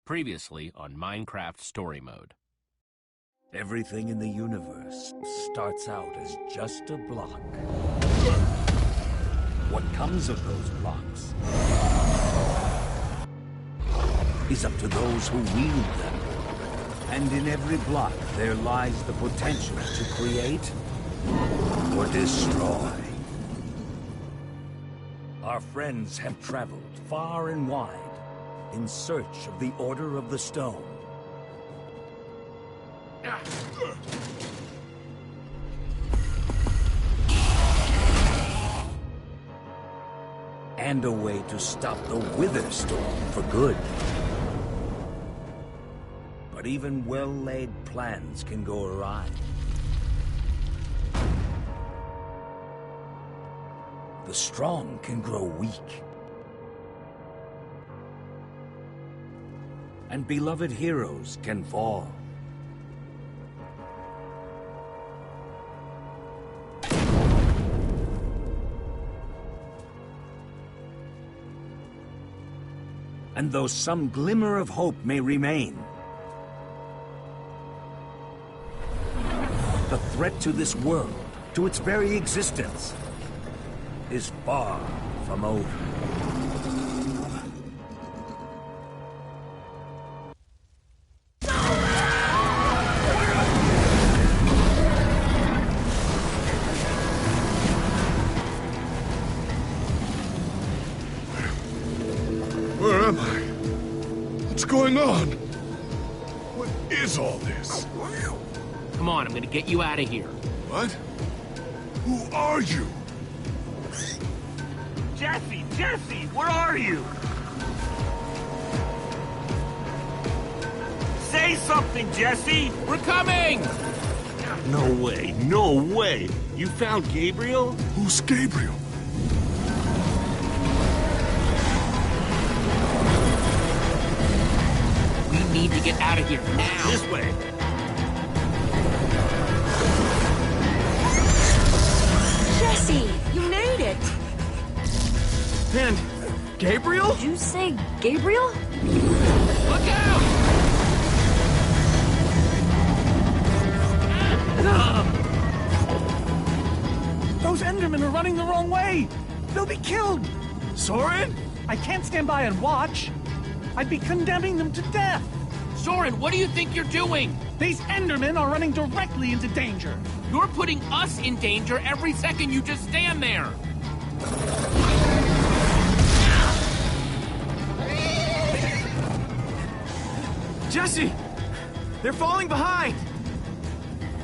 Previously on Minecraft Story Mode. Everything in the universe starts out as just a block. What comes of those blocks is up to those who wield them. And in every block there lies the potential to create or destroy. Our friends have traveled far and wide in search of the Order of the Stone. And a way to stop the Wither Storm for good. But even well-laid plans can go awry. The strong can grow weak. And beloved heroes can fall. And though some glimmer of hope may remain, the threat to this world, to its very existence, is far from over. Where am I? What's going on? What is all this? Come on, I'm gonna get you out of here. What? Who are you? Jesse, where are you? Say something, Jesse! We're coming! No way! You found Gabriel? Who's Gabriel? We need to get out of here now. This way! Jesse, you made it! And Gabriel? Did you say Gabriel? Look out! Those Endermen are running the wrong way! They'll be killed! Soren? I can't stand by and watch. I'd be condemning them to death. Soren, what do you think you're doing? These Endermen are running directly into danger. You're putting us in danger every second you just stand there. Jesse! They're falling behind!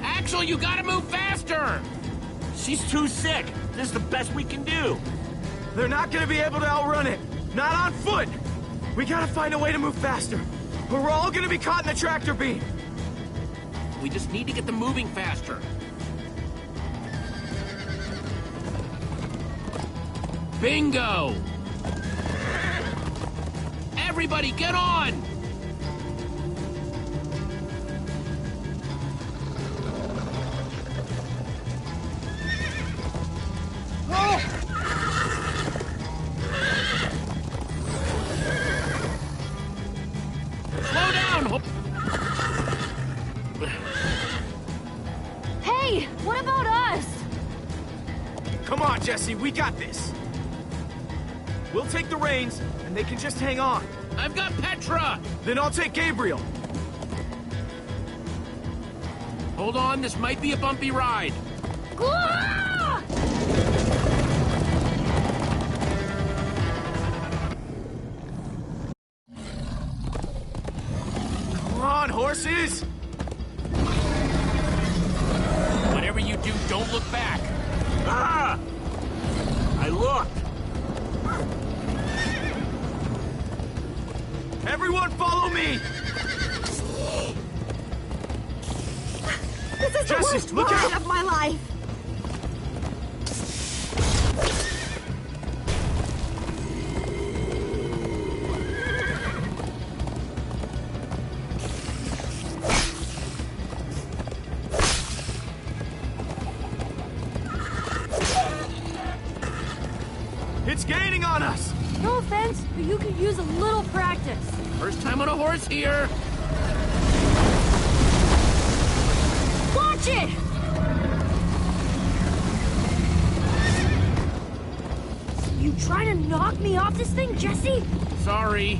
Axel, you gotta move faster! She's too sick. This is the best we can do. They're not gonna be able to outrun it. Not on foot! We gotta find a way to move faster. Or we're all gonna be caught in the tractor beam. We just need to get them moving faster. Bingo! Everybody, get on! Slow down! Hey, what about us? Come on, Jesse, we got this. We'll take the reins, and they can just hang on. I've got Petra! Then I'll take Gabriel. Hold on, this might be a bumpy ride. Ah! Come on, horses! Whatever you do, don't look back. Ah! I looked. Everyone follow me! This is Jesse, the worst look ride out! of my life! It's gaining on us! No offense, but you could use a little practice. First time on a horse here. Watch it! You trying to knock me off this thing, Jesse? Sorry.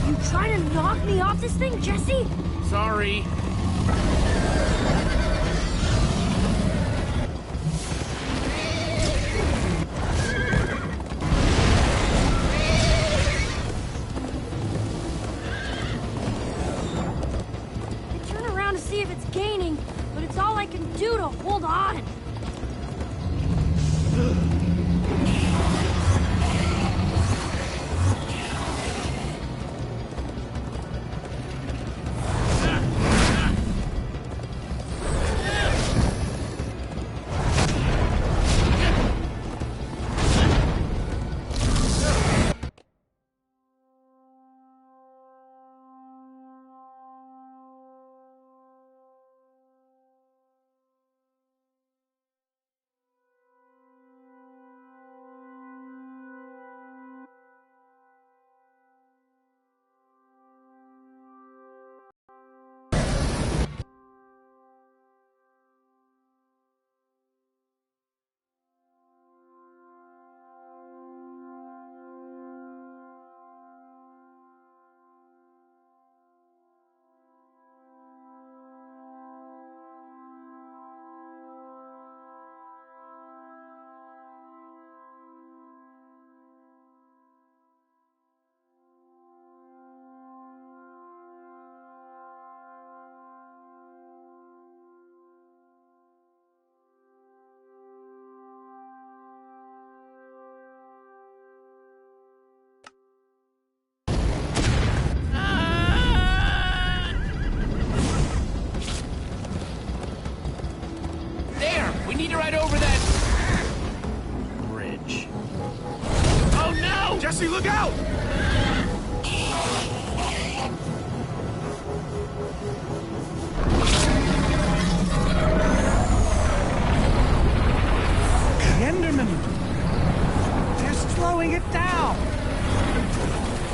You trying to knock me off this thing, Jesse? Sorry. I turn around to see if it's gaining, but it's all I can do to hold on. We need to ride over that bridge. Oh no! Jesse, look out! The Endermen! They're slowing it down!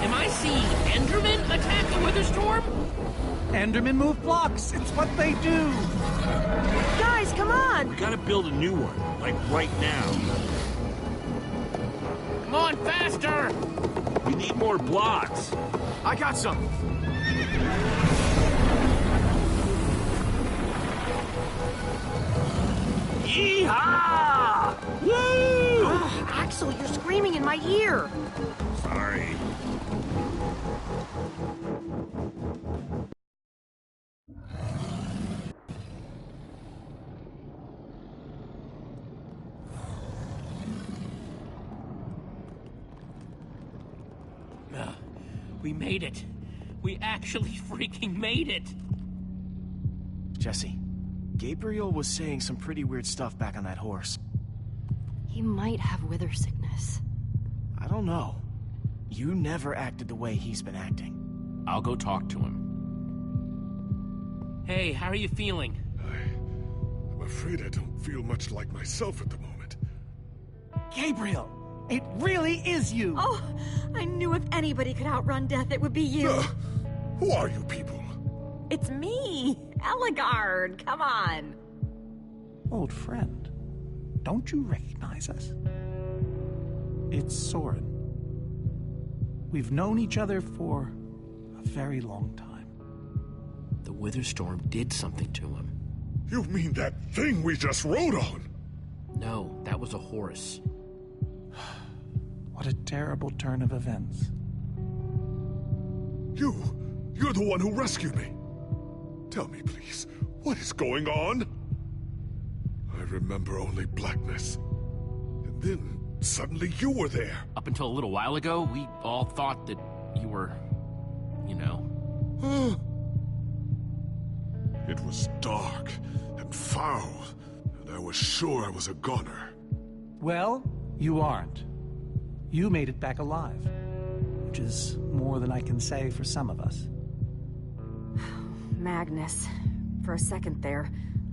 Am I seeing Endermen attack the Witherstorm? Endermen move blocks. It's what they do. Guys, come on! We gotta build a new one, like right now. Come on, faster! We need more blocks. I got some. Yeehaw! Woo! Axel, you're screaming in my ear. Sorry. We made it. We actually freaking made it. Jesse, Gabriel was saying some pretty weird stuff back on that horse. He might have wither sickness. I don't know. You never acted the way he's been acting. I'll go talk to him. Hey, how are you feeling? I'm afraid I don't feel much like myself at the moment. Gabriel, it really is you. Oh, I knew if anybody could outrun death, it would be you. Who are you people? It's me, Ellegaard. Come on. Old friend, don't you recognize us? It's Soren. We've known each other for a very long time. The Witherstorm did something to him. You mean that thing we just rode on? No, that was a horse. What a terrible turn of events. You're the one who rescued me. Tell me, please, what is going on? I remember only blackness. And then, suddenly you were there. Up until a little while ago, we all thought that you were, you know. It was dark and foul, and I was sure I was a goner. Well, You aren't. You made it back alive, which is more than I can say for some of us. Magnus. For a second there,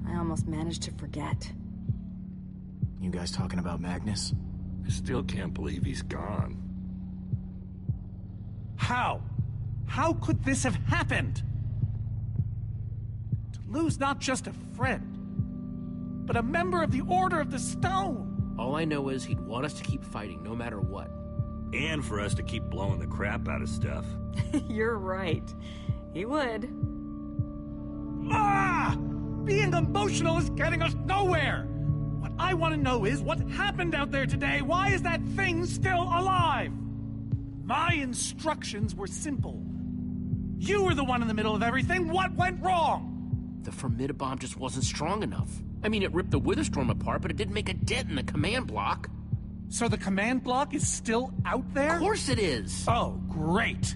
I almost managed to forget. You guys talking about Magnus? I still can't believe he's gone. How? How could this have happened? To lose not just a friend, but a member of the Order of the Stone. All I know is he'd want us to keep fighting no matter what. And for us to keep blowing the crap out of stuff. You're right. He would. Ah! Being emotional is getting us nowhere! What I want to know is what happened out there today. Why is that thing still alive? My instructions were simple. You were the one in the middle of everything. What went wrong? The Formidabomb just wasn't strong enough. I mean, it ripped the Witherstorm apart, but it didn't make a dent in the command block. So the command block is still out there? Of course it is! Oh, great.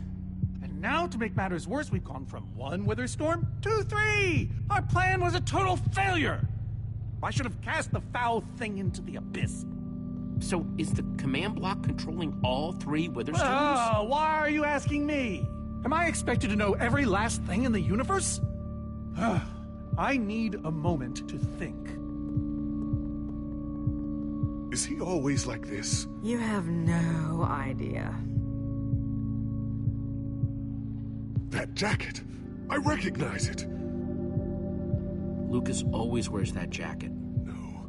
And now, to make matters worse, we've gone from 1 Witherstorm to 3! Our plan was a total failure! I should have cast the foul thing into the abyss. So, is the command block controlling all 3 Witherstorms? Oh, why are you asking me? Am I expected to know every last thing in the universe? I need a moment to think. Is he always like this? You have no idea. That jacket! I recognize it! Lucas always wears that jacket. No.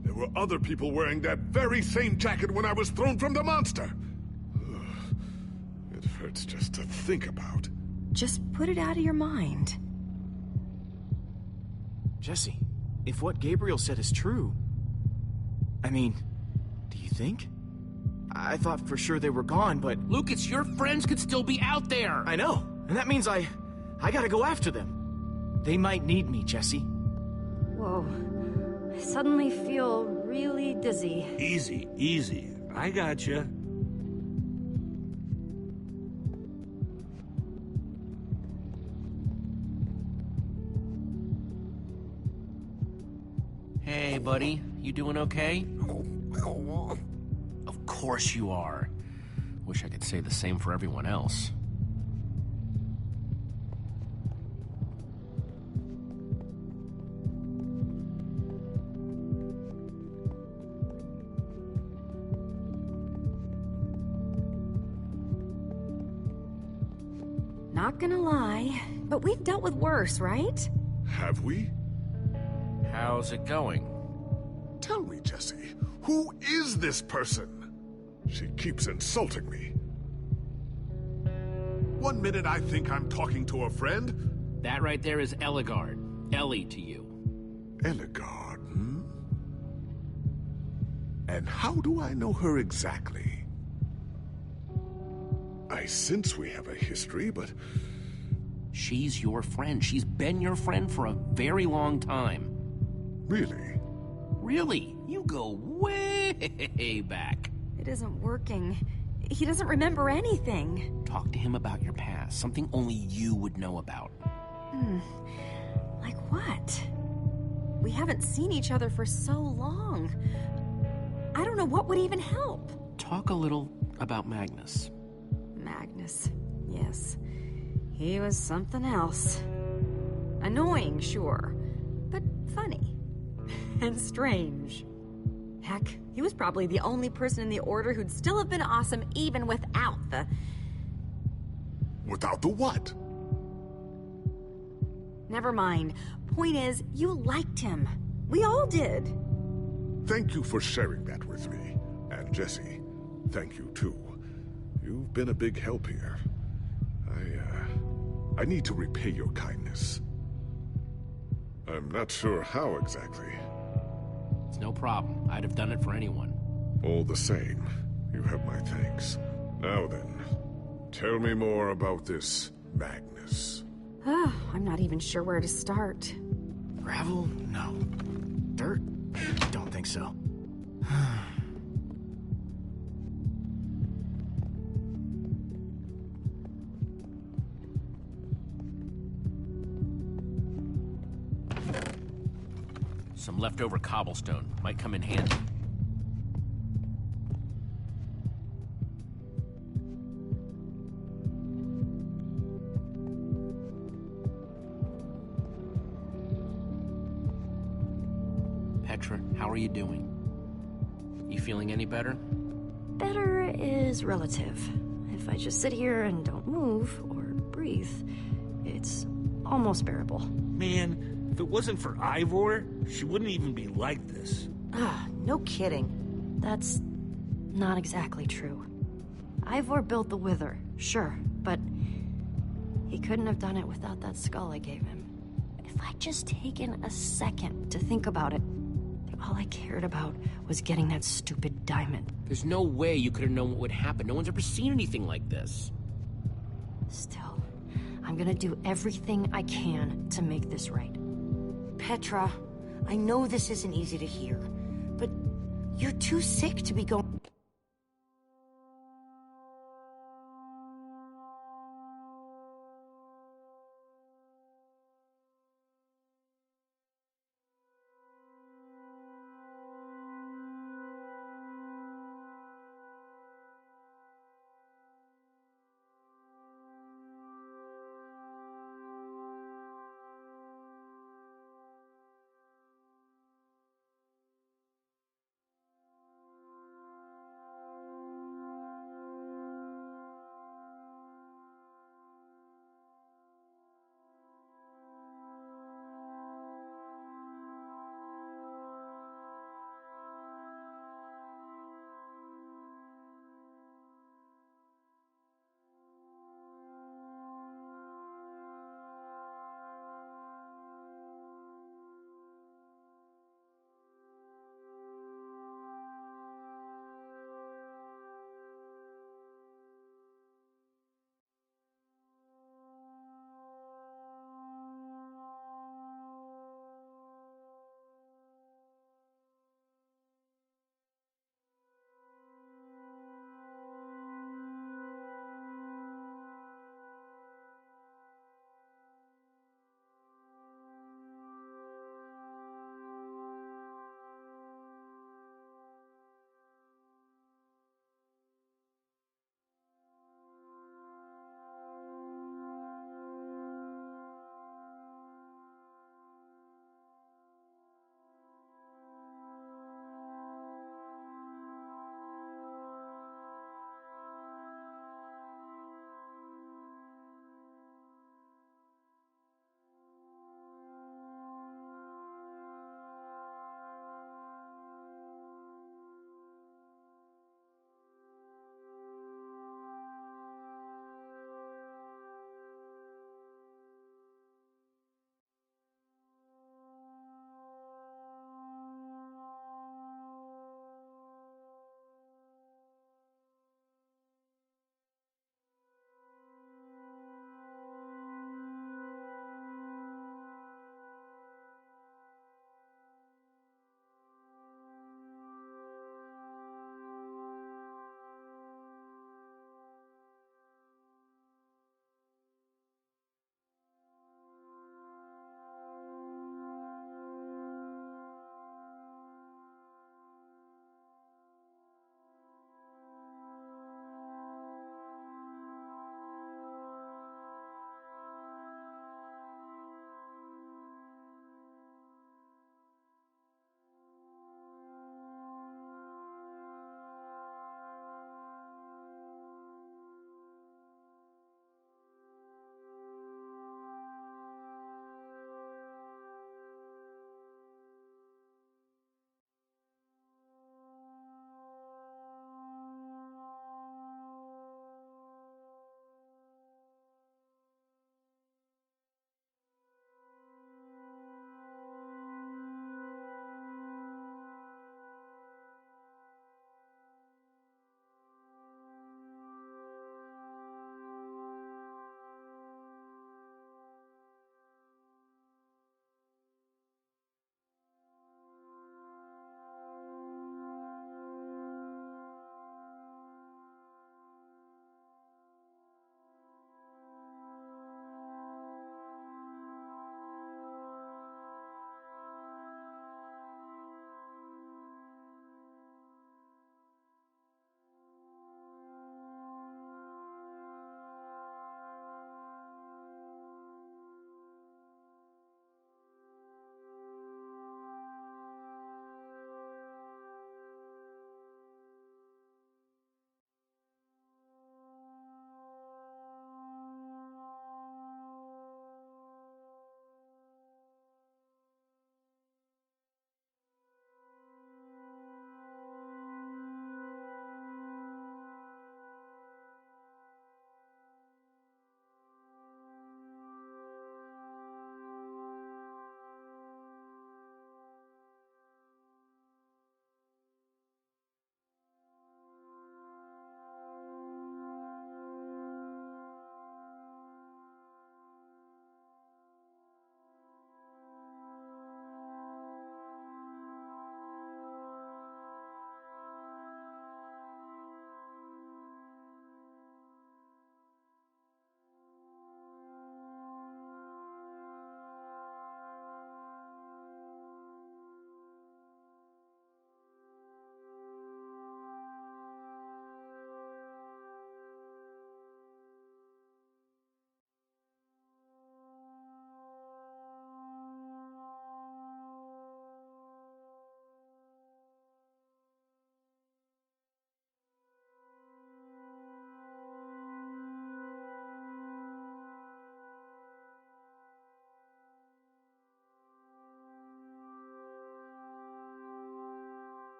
There were other people wearing that very same jacket when I was thrown from the monster! Ugh. It hurts just to think about. Just put it out of your mind. Jesse, if what Gabriel said is true... I mean, do you think? I thought for sure they were gone, but... Lucas, your friends could still be out there! I know, and that means I gotta go after them. They might need me, Jesse. Whoa. I suddenly feel really dizzy. Easy, easy. I gotcha. Hey, buddy. You doing okay? Of course you are. Wish I could say the same for everyone else. Not gonna lie, but we've dealt with worse, right? Have we? How's it going? Tell me, Jesse, who is this person? She keeps insulting me. One minute I think I'm talking to a friend. That right there is Ellegaard. Ellie to you. Ellegaard, hmm? And how do I know her exactly? I sense we have a history, but... She's your friend. She's been your friend for a very long time. Really? Really? You go way back. It isn't working. He doesn't remember anything. Talk to him about your past. Something only you would know about. Like what? We haven't seen each other for so long. I don't know what would even help. Talk a little about Magnus. Magnus, yes. He was something else. Annoying, sure, but funny. And strange. Heck, he was probably the only person in the Order who'd still have been awesome even without the... Without the what? Never mind. Point is, you liked him. We all did. Thank you for sharing that with me. And Jesse, thank you too. You've been a big help here. I need to repay your kindness. I'm not sure how exactly. It's no problem. I'd have done it for anyone. All the same, you have my thanks. Now then, tell me more about this Magnus. I'm not even sure where to start. Gravel? No. Dirt? Don't think so. Some leftover cobblestone might come in handy. How are you doing? You feeling any better? Better is relative. If I just sit here and don't move or breathe, it's almost bearable. Man, if it wasn't for Ivor, she wouldn't even be like this. No kidding. That's not exactly true. Ivor built the Wither, sure, but he couldn't have done it without that skull I gave him. If I'd just taken a second to think about it, all I cared about was getting that stupid diamond. There's no way you could have known what would happen. No one's ever seen anything like this. Still, I'm gonna do everything I can to make this right. Petra, I know this isn't easy to hear, but you're too sick to be going...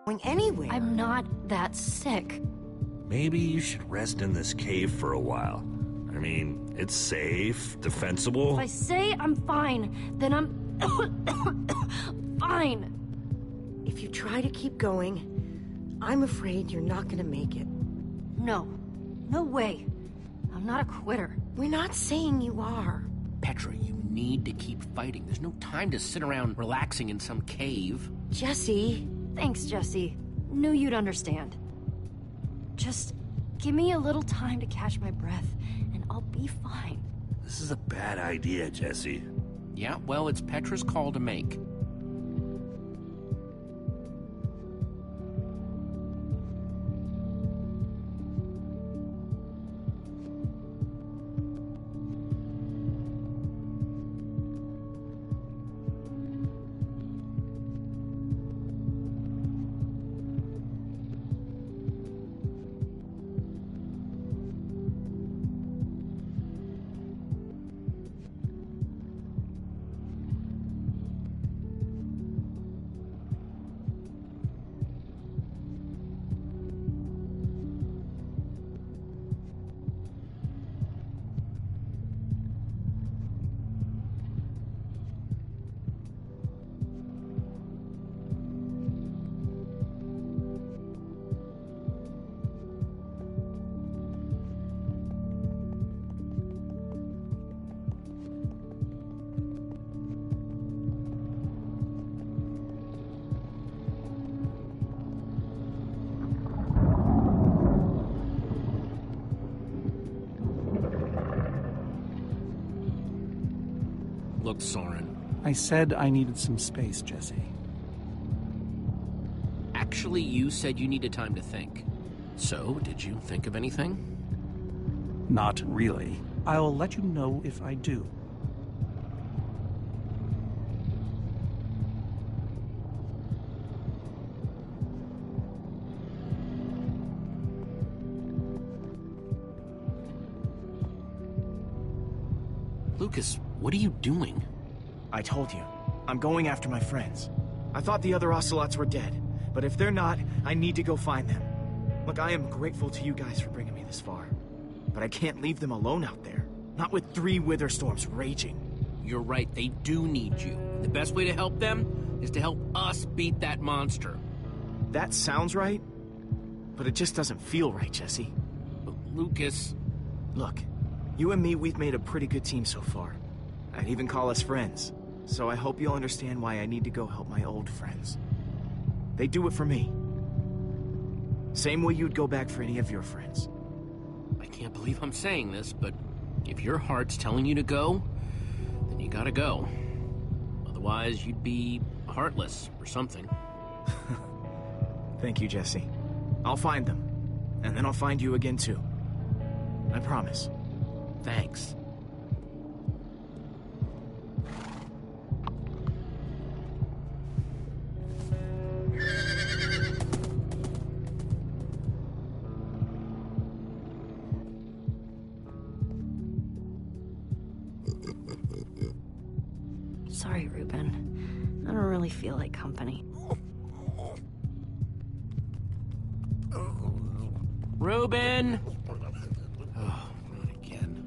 going anywhere. I'm not that sick. Maybe you should rest in this cave for a while. I mean, it's safe, defensible. If I say I'm fine, then I'm fine. If you try to keep going, I'm afraid you're not gonna make it. No. No way. I'm not a quitter. We're not saying you are. Petra, you need to keep fighting. There's no time to sit around relaxing in some cave. Jesse. Thanks, Jesse. Knew you'd understand. Just give me a little time to catch my breath, and I'll be fine. This is a bad idea, Jesse. Yeah, well, it's Petra's call to make. Look, Soren. I said I needed some space, Jesse. Actually, you said you needed time to think. So, did you think of anything? Not really. I'll let you know if I do. Lucas, what are you doing? I told you. I'm going after my friends. I thought the other Ocelots were dead, but if they're not, I need to go find them. Look, I am grateful to you guys for bringing me this far, but I can't leave them alone out there. Not with 3 wither storms raging. You're right, they do need you. The best way to help them is to help us beat that monster. That sounds right, but it just doesn't feel right, Jesse. But Lucas... Look, you and me, we've made a pretty good team so far. I'd even call us friends. So I hope you'll understand why I need to go help my old friends. They do it for me. Same way you'd go back for any of your friends. I can't believe I'm saying this, but if your heart's telling you to go, then you gotta go. Otherwise, you'd be heartless or something. Thank you, Jesse. I'll find them. And then I'll find you again, too. I promise. Thanks. Sorry, Reuben. I don't really feel like company. Reuben! Oh, not again.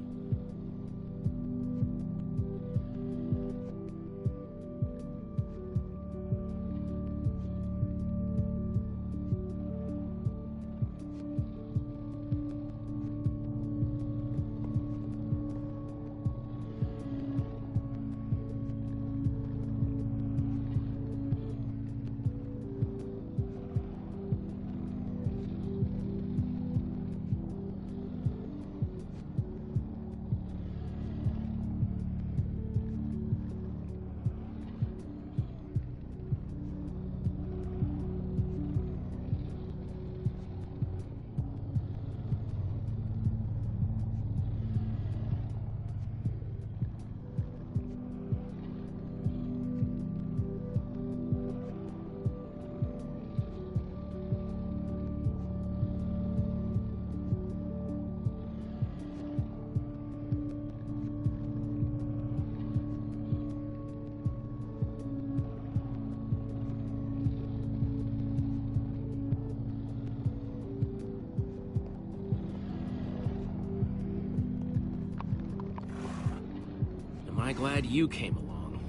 I glad you came along.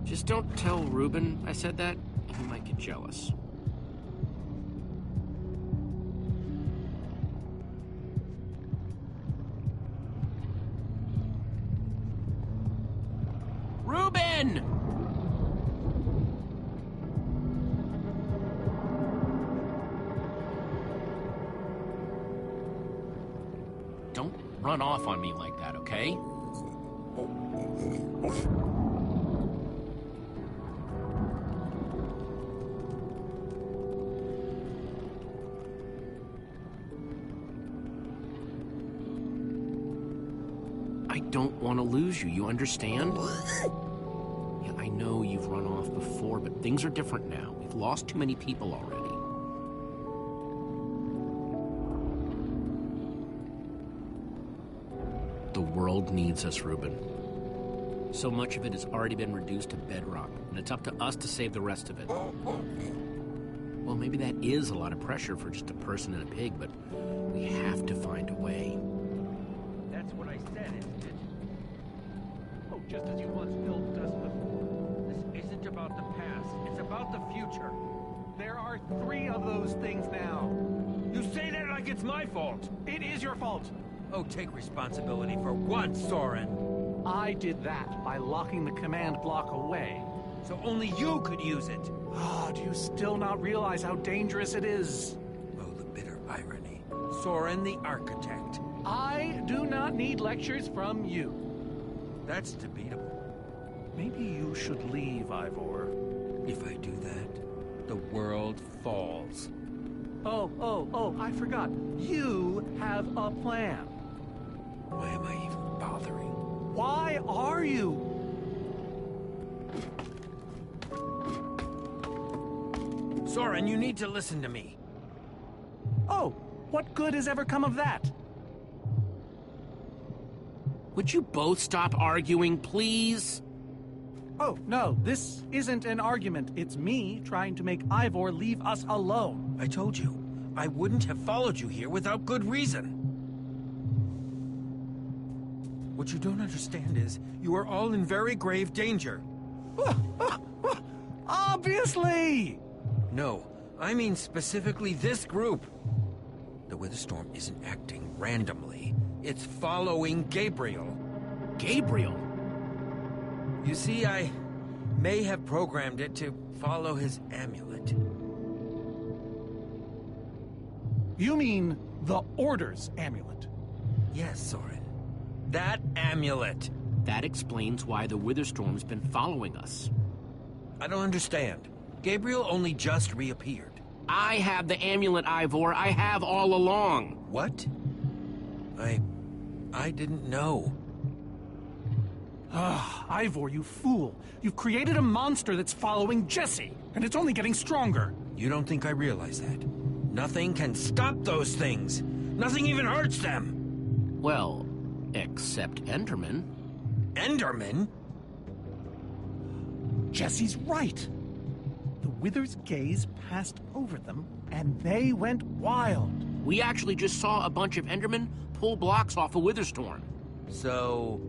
Just don't tell Reuben I said that. He might get jealous. Reuben! Don't run off on me like that, okay? I don't want to lose you, you understand? Yeah, I know you've run off before, but things are different now. We've lost too many people already. The world needs us, Reuben. So much of it has already been reduced to bedrock, and it's up to us to save the rest of it. Well, maybe that is a lot of pressure for just a person and a pig, but we have to find a way. That's what I said, isn't it? Oh, just as you once built us before. This isn't about the past, it's about the future. There are 3 of those things now. You say that like it's my fault! It is your fault. Oh, take responsibility for once, Soren. I did that by locking the command block away. So only you could use it. Ah, do you still not realize how dangerous it is? Oh, the bitter irony. Soren the architect. I do not need lectures from you. That's debatable. Maybe you should leave, Ivor. If I do that, the world falls. Oh, I forgot. You have a plan. Why am I even bothering? Why are you? Soren, you need to listen to me. Oh, what good has ever come of that? Would you both stop arguing, please? Oh, no, this isn't an argument. It's me trying to make Ivor leave us alone. I told you, I wouldn't have followed you here without good reason. What you don't understand is, you are all in very grave danger. Obviously! No, I mean specifically this group. The Witherstorm isn't acting randomly. It's following Gabriel. Gabriel? You see, I may have programmed it to follow his amulet. You mean the Order's amulet? Yes, Soren. That amulet. That explains why the Witherstorm's been following us. I don't understand. Gabriel only just reappeared. I have the amulet, Ivor. I have all along. What? I didn't know. Ah, Ivor, you fool. You've created a monster that's following Jesse, and it's only getting stronger. You don't think I realize that? Nothing can stop those things. Nothing even hurts them. Well, except Enderman. Enderman? Jesse's right. The Wither's gaze passed over them, and they went wild. We actually just saw a bunch of Endermen pull blocks off a Witherstorm. So,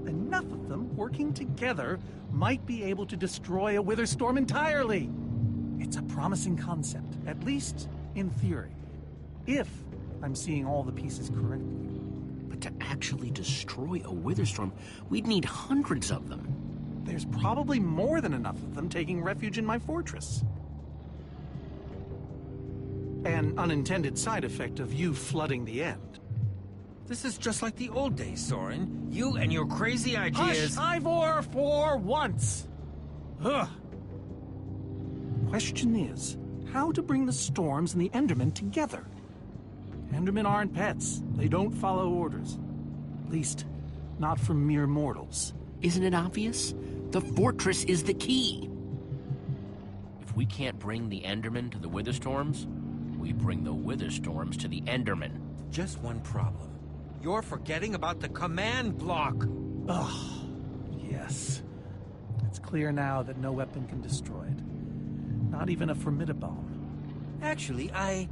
enough of them working together might be able to destroy a Witherstorm entirely. It's a promising concept, at least in theory. If I'm seeing all the pieces correctly. But to actually destroy a Witherstorm, we'd need hundreds of them. There's probably more than enough of them taking refuge in my fortress. An unintended side effect of you flooding the end. this is just like the old days, Soren. You and your crazy ideas— Hush, Ivor, for once! Ugh. Question is, how to bring the Storms and the Endermen together? Endermen aren't pets. They don't follow orders. At least, not from mere mortals. Isn't it obvious? The fortress is the key. If we can't bring the Endermen to the Witherstorms, we bring the Witherstorms to the Endermen. Just one problem. You're forgetting about the command block. Ugh. Yes. It's clear now that no weapon can destroy it. Not even a Formidabomb. Actually, I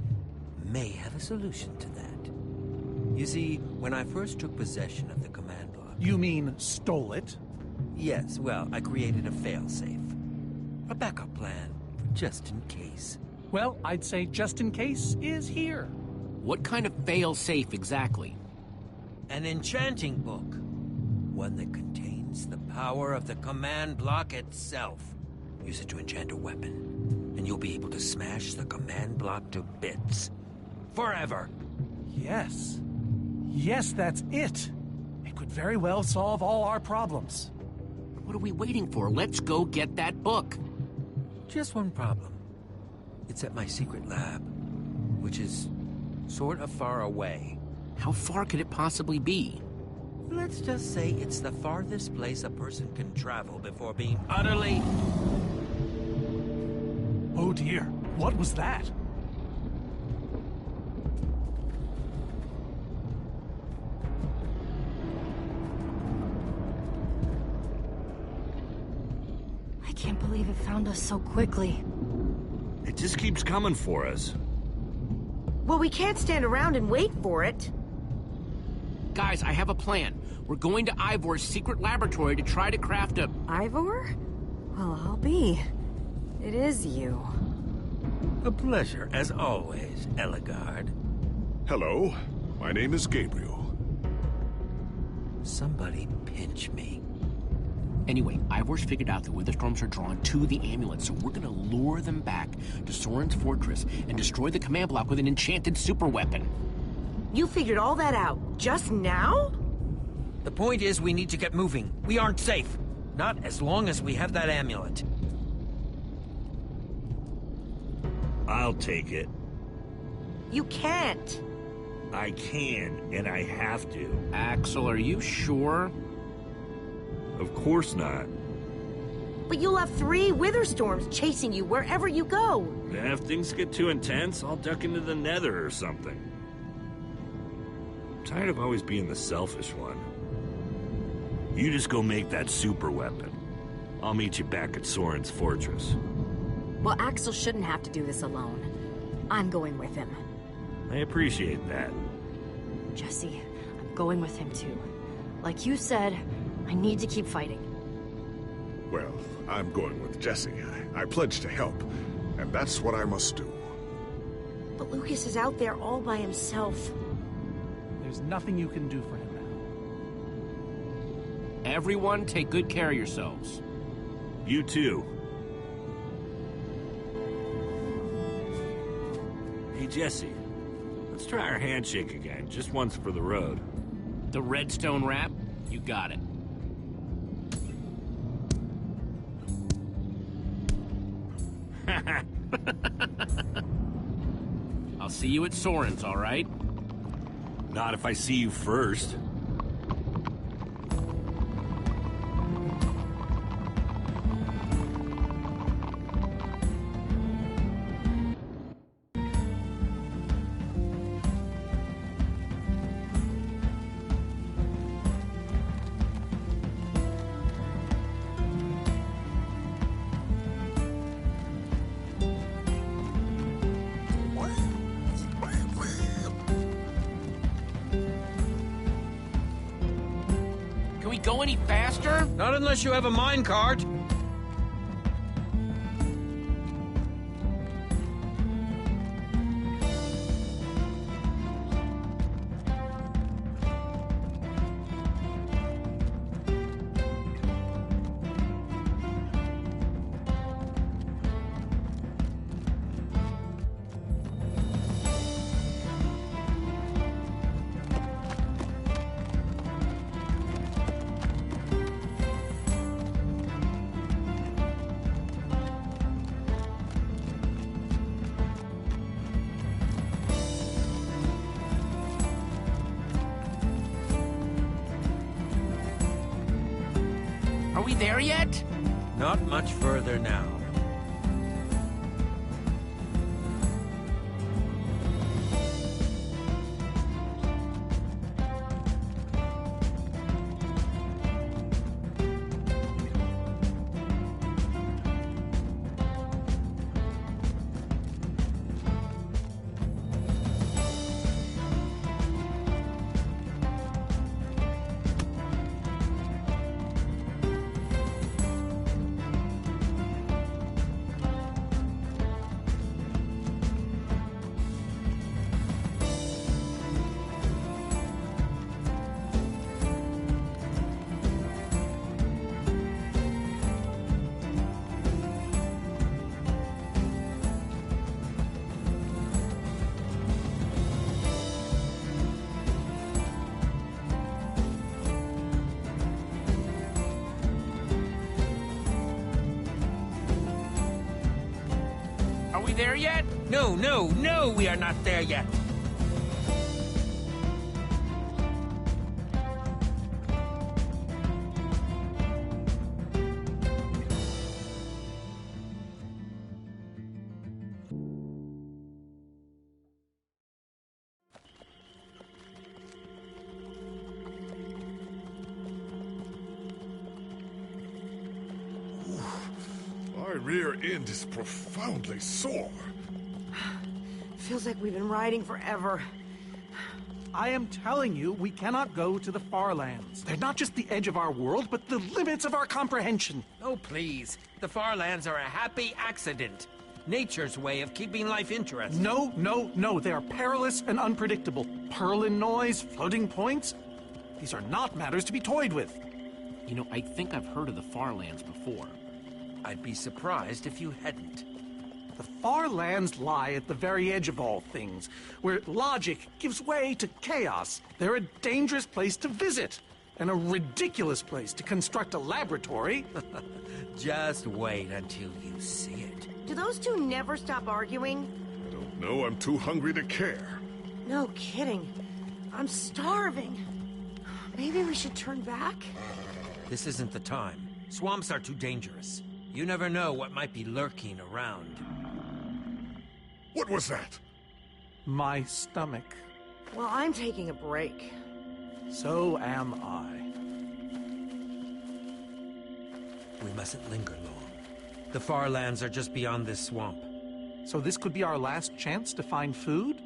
may have a solution to that. You see, when I first took possession of the command block, You mean stole it? Yes, well, I created a failsafe. A backup plan, just in case. Well, I'd say just in case is here. What kind of fail-safe exactly? An enchanting book. One that contains the power of the command block itself. Use it to enchant a weapon, and you'll be able to smash the command block to bits. Forever. Yes. Yes, that's it. It could very well solve all our problems. What are we waiting for? Let's go get that book. Just one problem. It's at my secret lab, which is sort of far away. How far could it possibly be? Let's just say it's the farthest place a person can travel before being utterly... Oh dear, what was that? I can't believe it found us so quickly. It just keeps coming for us. Well, we can't stand around and wait for it. Guys, I have a plan. We're going to Ivor's secret laboratory to try to craft a... Ivor? Well, I'll be. It is you. A pleasure, as always, Ellegaard. Hello, my name is Gabriel. Somebody pinch me. Anyway, Ivor's figured out the Witherstorms are drawn to the amulet, so we're gonna lure them back to Soren's fortress and destroy the command block with an enchanted superweapon. You figured all that out just now? The point is, we need to get moving. We aren't safe. Not as long as we have that amulet. I'll take it. You can't. I can, and I have to. Axel, are you sure? Of course not. But you'll have 3 Witherstorms chasing you wherever you go. And if things get too intense, I'll duck into the nether or something. I'm tired of always being the selfish one. You just go make that super weapon. I'll meet you back at Soren's fortress. Well, Axel shouldn't have to do this alone. I'm going with him. I appreciate that. Jesse, I'm going with him too. Like you said, I need to keep fighting. Well, I'm going with Jesse. I pledge to help, and that's what I must do. But Lucas is out there all by himself. There's nothing you can do for him now. Everyone, take good care of yourselves. You too. Hey, Jesse. Let's try our handshake again, just once for the road. The redstone wrap? You got it. I'll see you at Soren's, all right? Not if I see you first. Go any faster? Not unless you have a minecart. Are we there yet? Not much further now. we there yet? No, no, no, we are not there yet. My rear end is profoundly sore. Feels like we've been riding forever. I am telling you, we cannot go to the far lands. They're not just the edge of our world, but the limits of our comprehension. Oh, please. The far lands are a happy accident. Nature's way of keeping life interesting. No, no, no. They are perilous and unpredictable. Purlin noise, floating points. These are not matters to be toyed with. You know, I think I've heard of the far lands before. I'd be surprised if you hadn't. The far lands lie at the very edge of all things, where logic gives way to chaos. They're a dangerous place to visit, and a ridiculous place to construct a laboratory. Just wait until you see it. Do those two never stop arguing? I don't know, I'm too hungry to care. No kidding. I'm starving. Maybe we should turn back? This isn't the time. Swamps are too dangerous. You never know what might be lurking around. What was that? My stomach. Well, I'm taking a break. So am I. We mustn't linger long. The far lands are just beyond this swamp. So this could be our last chance to find food?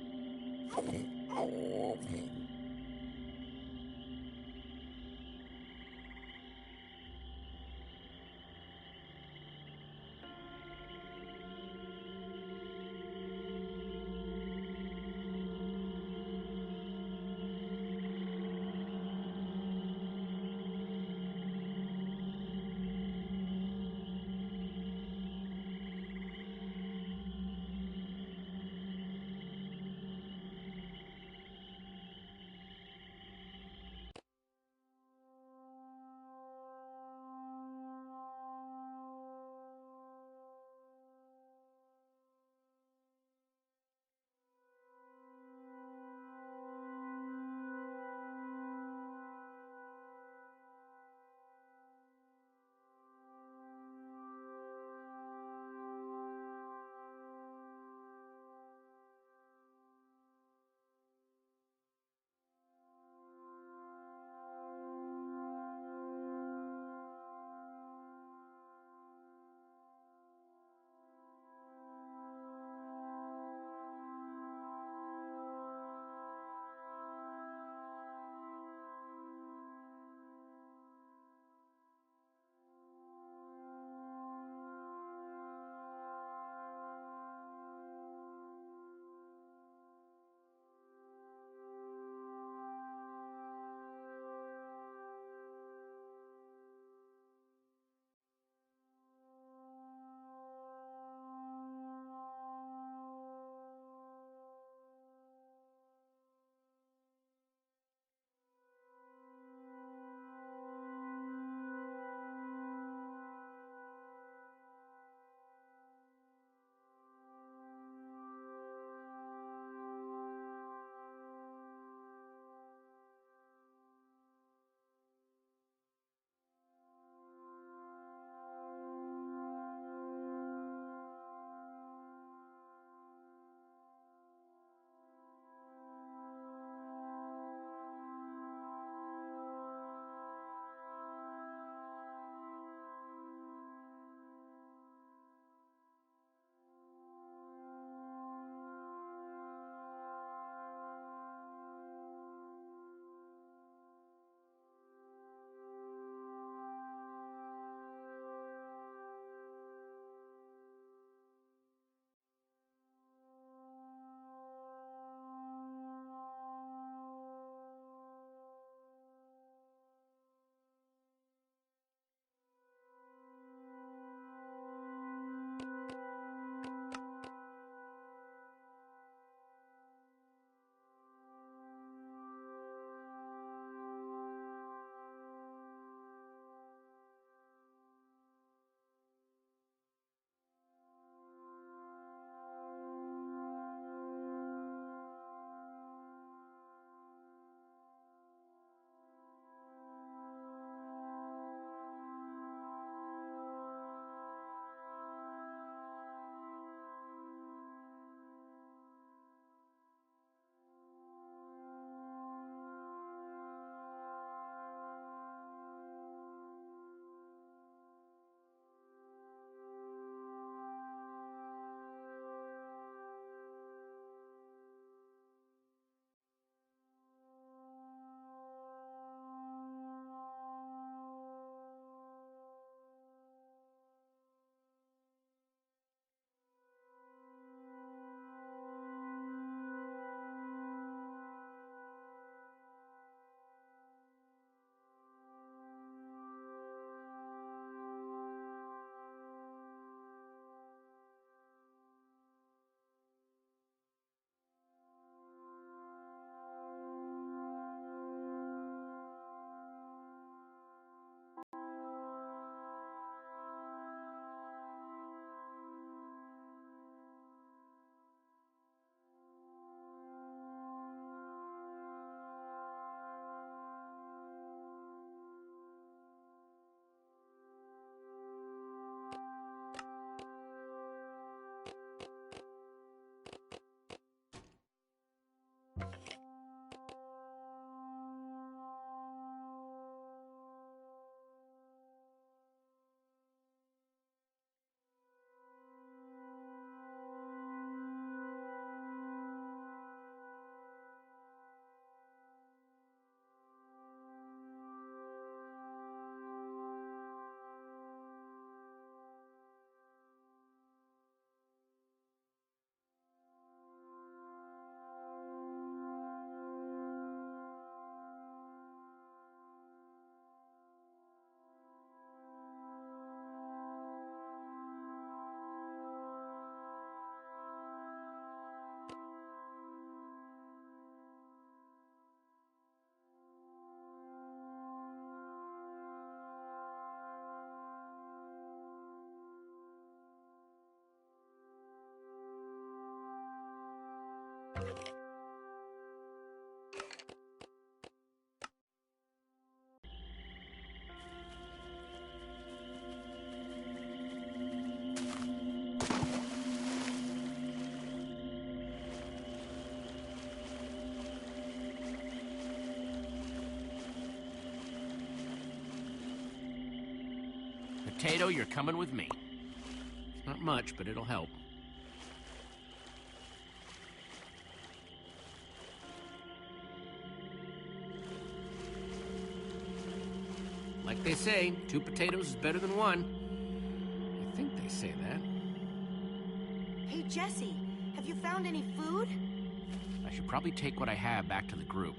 potato, you're coming with me. It's not much, but it'll help. Like they say, 2 potatoes is better than 1. I think they say that. Hey, Jesse, have you found any food? I should probably take what I have back to the group.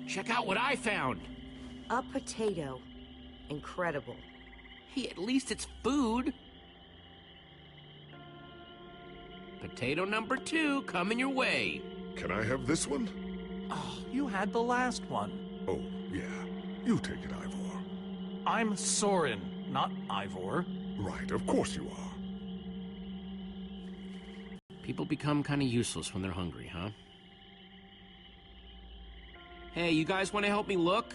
Check out what I found! A potato. Incredible. Hey, at least it's food. Potato number 2 coming your way. Can I have this one? Oh, you had the last one. Oh, yeah. You take it, Ivor. I'm Soren, not Ivor. Right, of course you are. People become kind of useless when they're hungry, huh? Hey, you guys want to help me look?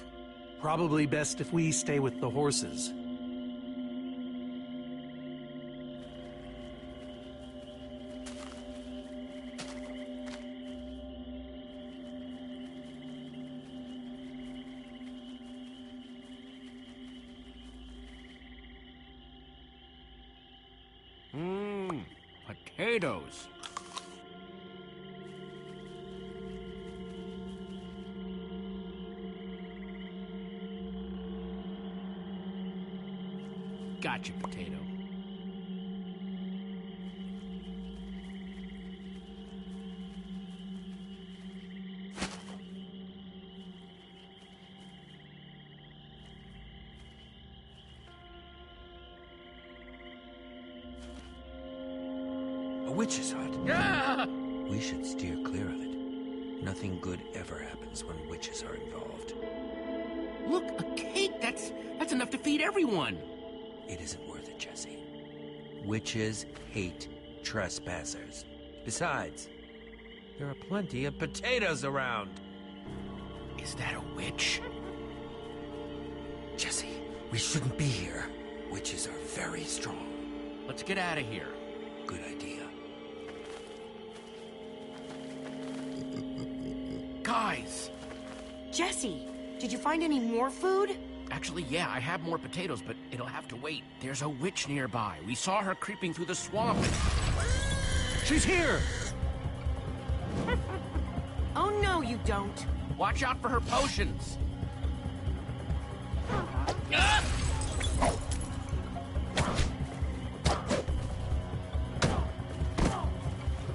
Probably best if we stay with the horses. Potatoes. Gotcha, potato. A witch's hut. Ah! We should steer clear of it. Nothing good ever happens when witches are involved. Look, a cake! That's enough to feed everyone! It isn't worth it, Jesse. Witches hate trespassers. Besides, there are plenty of potatoes around. Is that a witch? Jesse, we shouldn't be here. Witches are very strong. Let's get out of here. Good idea. Guys! Jesse, did you find any more food? Actually, yeah, I have more potatoes, but it'll have to wait. There's a witch nearby. We saw her creeping through the swamp. She's here! Oh, no, you don't. Watch out for her potions. Ah!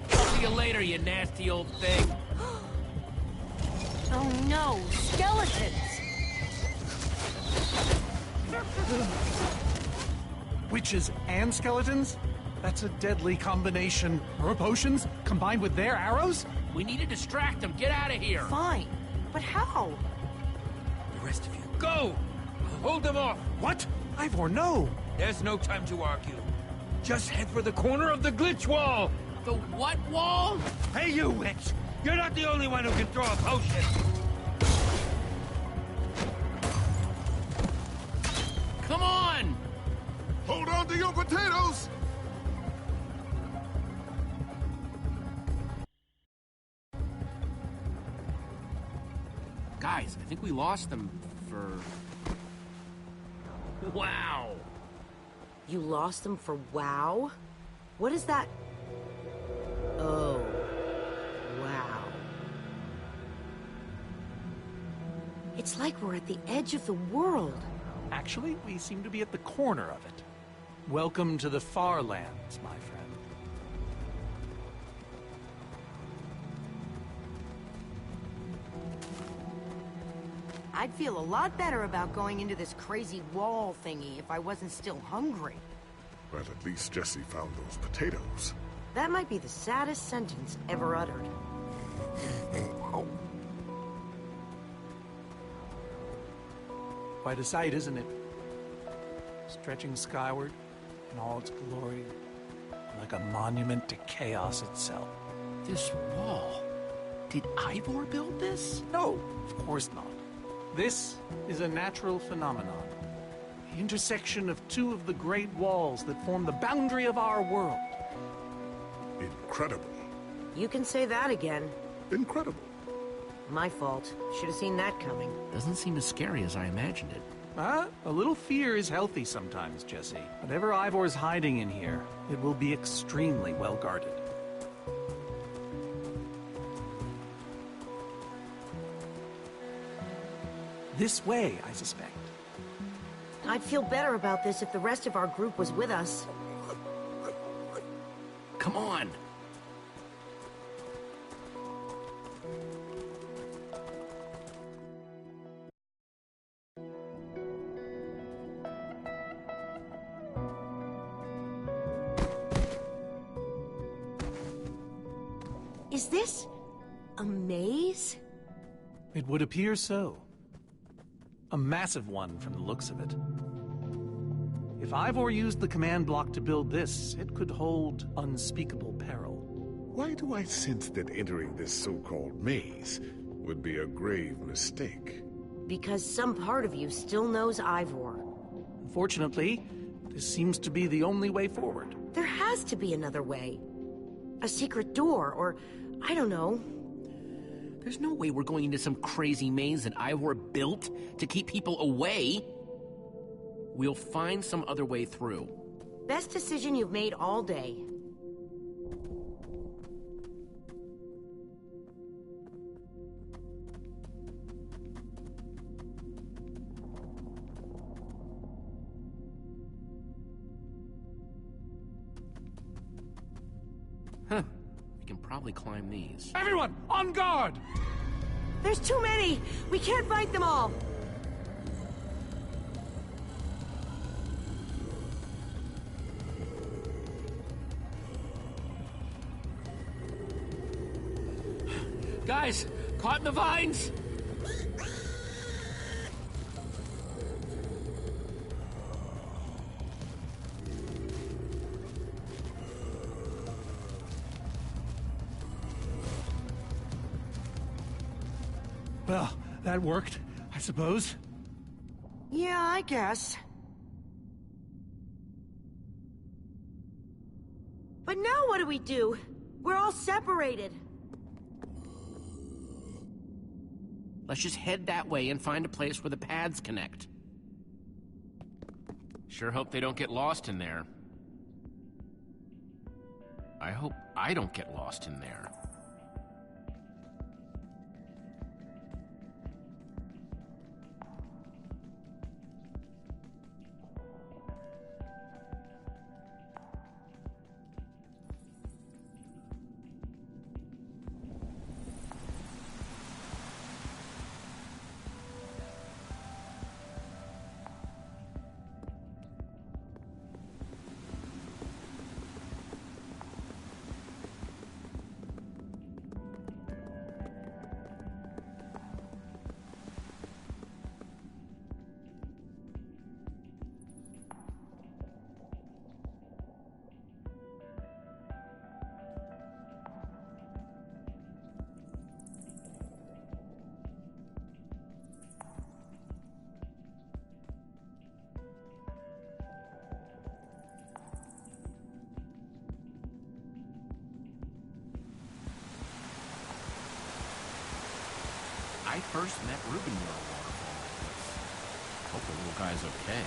See you later, you nasty old thing. Oh, no, skeletons! Witches and skeletons? That's a deadly combination. Her potions combined with their arrows? We need to distract them. Get out of here. Fine, but how? The rest of you, go! Hold them off! What? Ivor, no! There's no time to argue. Just head for the corner of the glitch wall! The what wall? Hey, you witch! You're not the only one who can throw a potion! Come on! Hold on to your potatoes! Guys, I think we lost them for... Wow! You lost them for WoW? What is that? Oh, wow. It's like we're at the edge of the world. Actually, we seem to be at the corner of it. Welcome to the Far Lands, my friend. I'd feel a lot better about going into this crazy wall thingy if I wasn't still hungry. Well, at least Jesse found those potatoes. That might be the saddest sentence ever uttered. Quite a sight, isn't it? Stretching skyward in all its glory, like a monument to chaos itself. This wall... Did Ivor build this? No, of course not. This is a natural phenomenon. The intersection of two of the great walls that form the boundary of our world. Incredible. You can say that again. Incredible. My fault. Should have seen that coming. Doesn't seem as scary as I imagined it. A little fear is healthy sometimes, Jesse. Whatever Ivor's hiding in here, it will be extremely well guarded. This way, I suspect. I'd feel better about this if the rest of our group was with us. Come on! Is this a maze? It would appear so. A massive one from the looks of it. If Ivor used the command block to build this, it could hold unspeakable peril. Why do I sense that entering this so-called maze would be a grave mistake? Because some part of you still knows Ivor. Unfortunately, this seems to be the only way forward. There has to be another way. A secret door, or I don't know. There's no way we're going into some crazy maze that Ivor built to keep people away. We'll find some other way through. Best decision you've made all day. Huh. We can probably climb these. Everyone, on guard! There's too many! We can't fight them all! Guys, caught in the vines! Well, that worked, I suppose. Yeah, I guess. But now what do we do? We're all separated. Let's just head that way and find a place where the paths connect. Sure hope they don't get lost in there. I hope I don't get lost in there. I first met Reuben near a waterfall like this. Hope the little guy's okay.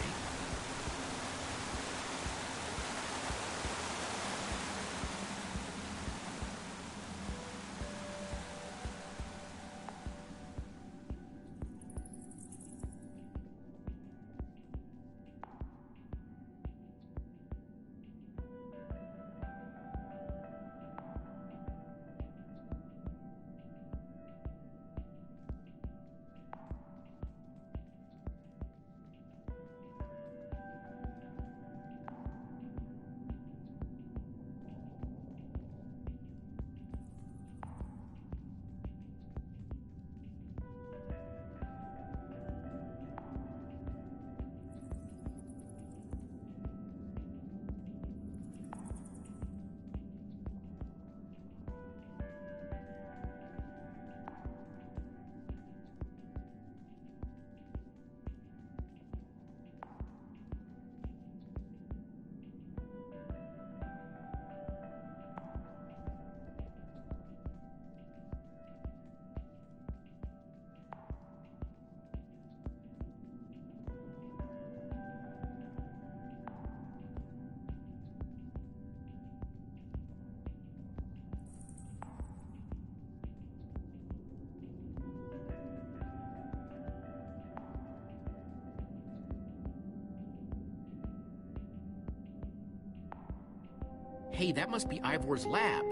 Hey, that must be Ivor's lab.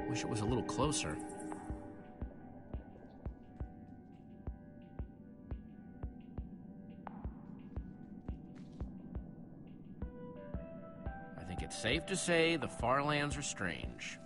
Wish it was a little closer. I think it's safe to say the far lands are strange.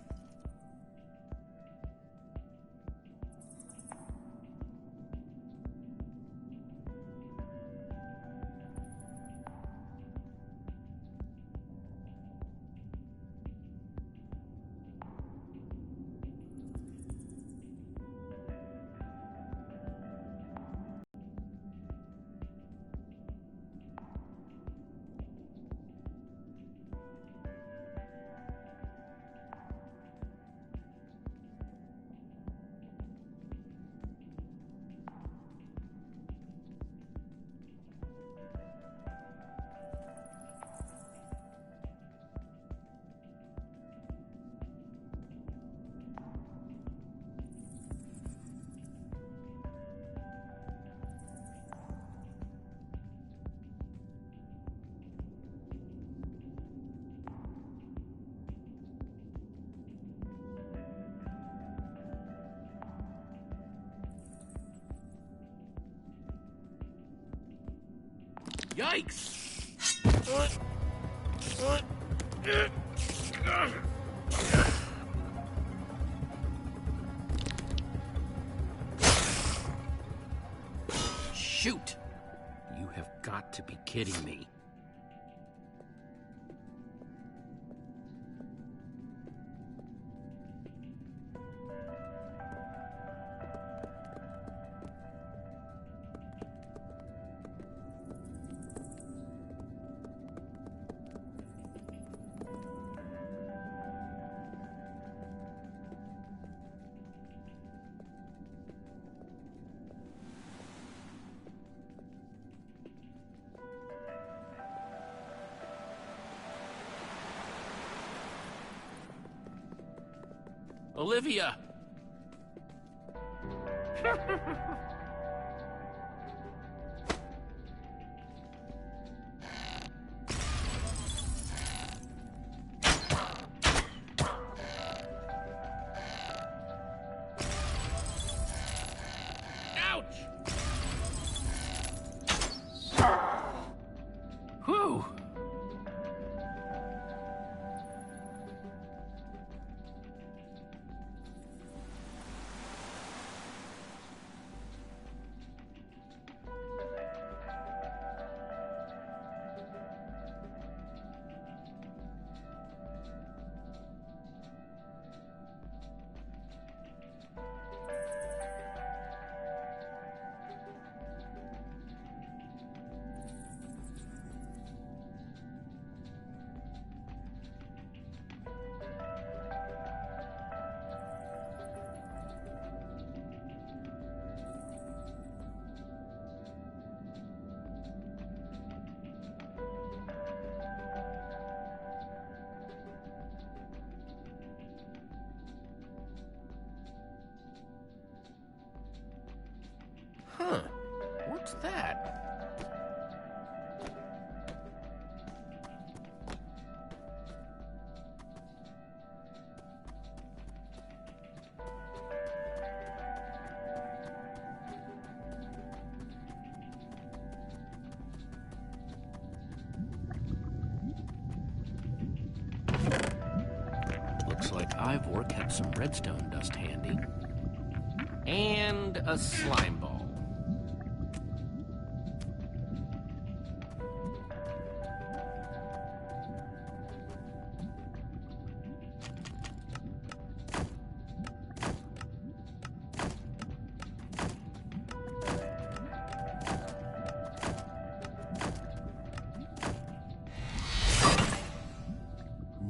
Yikes! Shoot! You have got to be kidding me. Olivia! Ouch! Whew! Huh. What's that? Looks like Ivor kept some redstone dust handy. And a slime ball.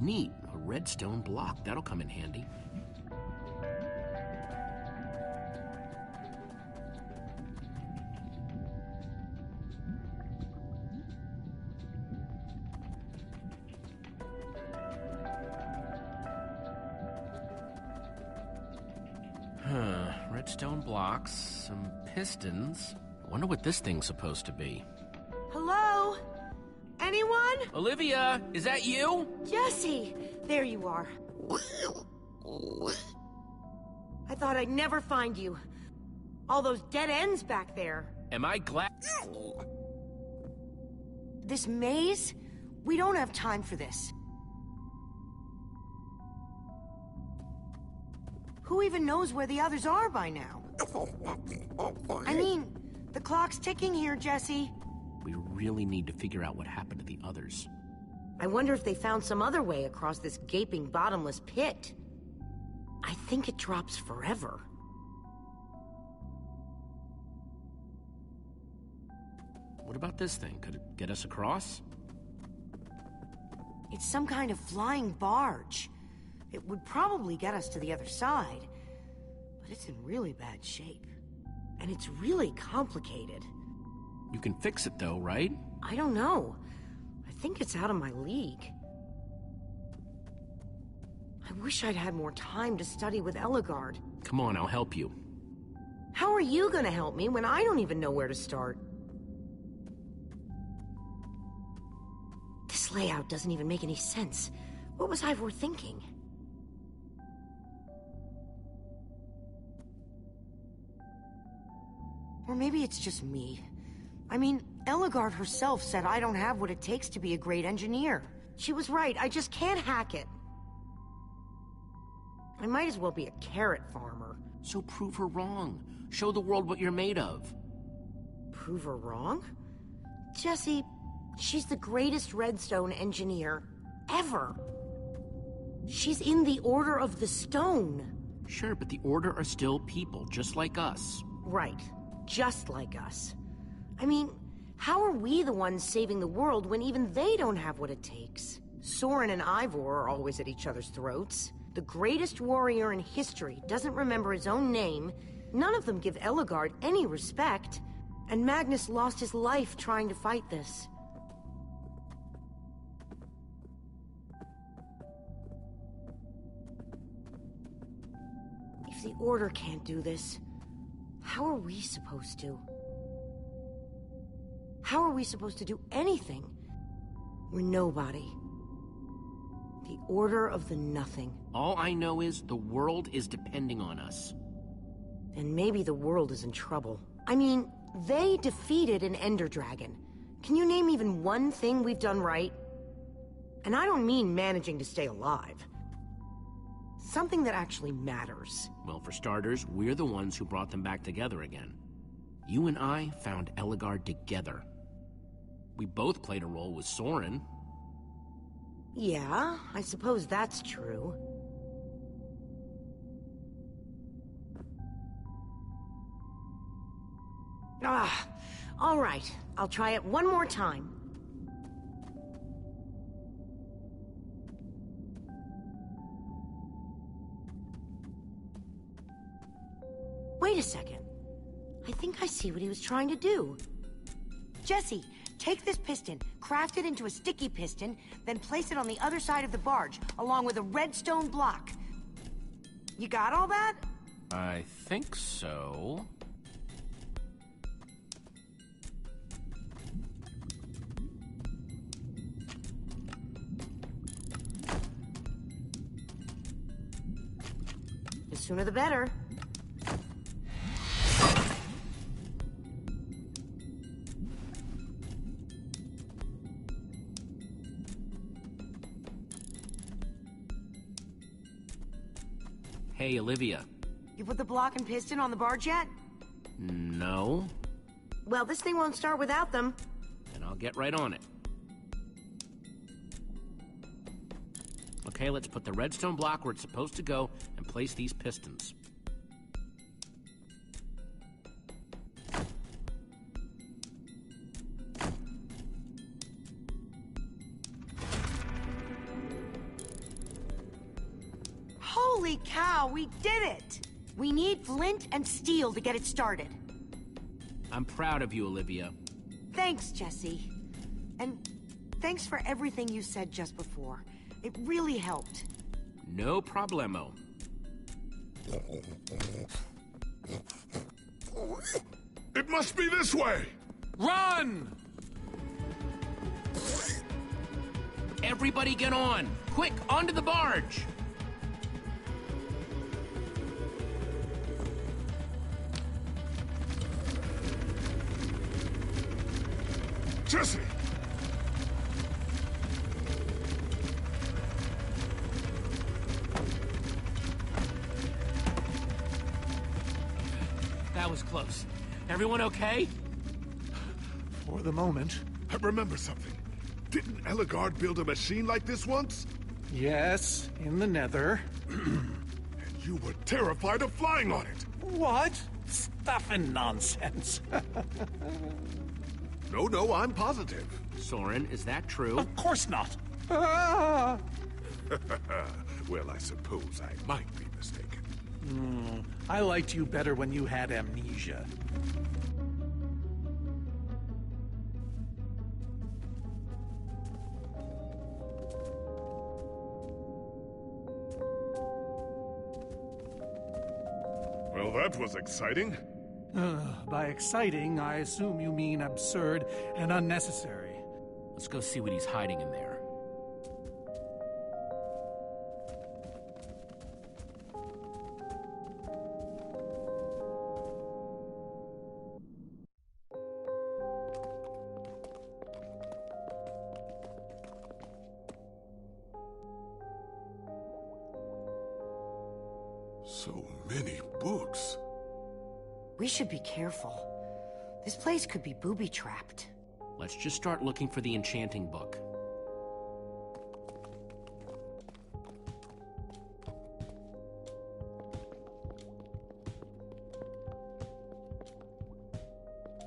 Neat, a redstone block. That'll come in handy. Redstone blocks, some pistons. I wonder what this thing's supposed to be. Hello? Anyone? Olivia, is that you? Jesse! There you are. I thought I'd never find you. All those dead ends back there. Am I glad? This maze? We don't have time for this. Who even knows where the others are by now? I mean, the clock's ticking here, Jesse. We really need to figure out what happened to the others. I wonder if they found some other way across this gaping bottomless pit. I think it drops forever. What about this thing? Could it get us across? It's some kind of flying barge. It would probably get us to the other side. But it's in really bad shape. And it's really complicated. You can fix it though, right? I don't know. I think it's out of my league. I wish I'd had more time to study with Ellegaard. Come on, I'll help you. How are you gonna help me when I don't even know where to start? This layout doesn't even make any sense. What was Ivor thinking? Or maybe it's just me. I mean, Ellegaard herself said I don't have what it takes to be a great engineer. She was right, I just can't hack it. I might as well be a carrot farmer. So prove her wrong. Show the world what you're made of. Prove her wrong? Jesse, she's the greatest redstone engineer ever. She's in the Order of the Stone. Sure, but the Order are still people, just like us. Right, just like us. I mean, how are we the ones saving the world when even they don't have what it takes? Soren and Ivor are always at each other's throats. The greatest warrior in history doesn't remember his own name. None of them give Ellegaard any respect. And Magnus lost his life trying to fight this. If the Order can't do this, how are we supposed to? How are we supposed to do anything? We're nobody. The Order of the Nothing. All I know is the world is depending on us. Then maybe the world is in trouble. I mean, they defeated an Ender Dragon. Can you name even one thing we've done right? And I don't mean managing to stay alive. Something that actually matters. Well, for starters, we're the ones who brought them back together again. You and I found Ellegaard together. We both played a role with Soren. Yeah, I suppose that's true. All right. I'll try it one more time. Wait a second. I think I see what he was trying to do. Jesse, take this piston, craft it into a sticky piston, then place it on the other side of the barge, along with a redstone block. You got all that? I think so. The sooner the better. Hey, Olivia. You put the block and piston on the barge yet? No. Well, this thing won't start without them. Then I'll get right on it. Okay, let's put the redstone block where it's supposed to go and place these pistons. Holy cow, we did it! We need flint and steel to get it started. I'm proud of you, Olivia. Thanks, Jesse. And thanks for everything you said just before. It really helped. No problemo. It must be this way! Run! Everybody get on! Quick, onto the barge! Jesse! That was close. Everyone okay? For the moment. I remember something. Didn't Ellegaard build a machine like this once? Yes, in the Nether. And you were terrified of flying on it. What? Stuff and nonsense. No, I'm positive. Soren, is that true? Of course not. Ah! Well, I suppose I might be mistaken. I liked you better when you had amnesia. Well, that was exciting. By exciting, I assume you mean absurd and unnecessary. Let's go see what he's hiding in there. So many books. We should be careful. This place could be booby-trapped. Let's just start looking for the enchanting book.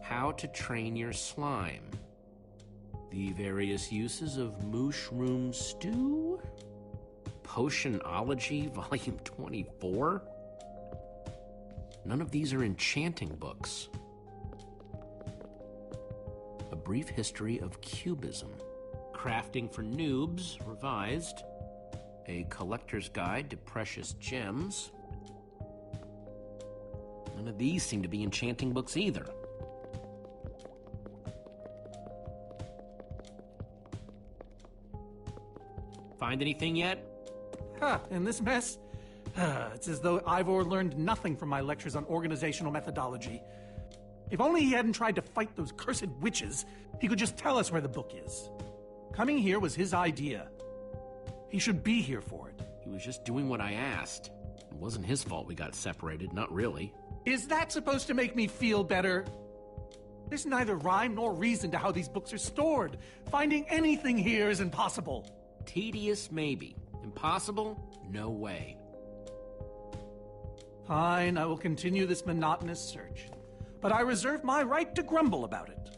How to train your slime. The various uses of mushroom stew? Potionology, Volume 24? None of these are enchanting books. A Brief History of Cubism. Crafting for Noobs, revised. A Collector's Guide to Precious Gems. None of these seem to be enchanting books either. Find anything yet? In this mess? It's as though Ivor learned nothing from my lectures on organizational methodology. If only he hadn't tried to fight those cursed witches, he could just tell us where the book is. Coming here was his idea. He should be here for it. He was just doing what I asked. It wasn't his fault we got separated, not really. Is that supposed to make me feel better? There's neither rhyme nor reason to how these books are stored. Finding anything here is impossible. Tedious, maybe. Impossible? No way. Fine, I will continue this monotonous search. But I reserve my right to grumble about it.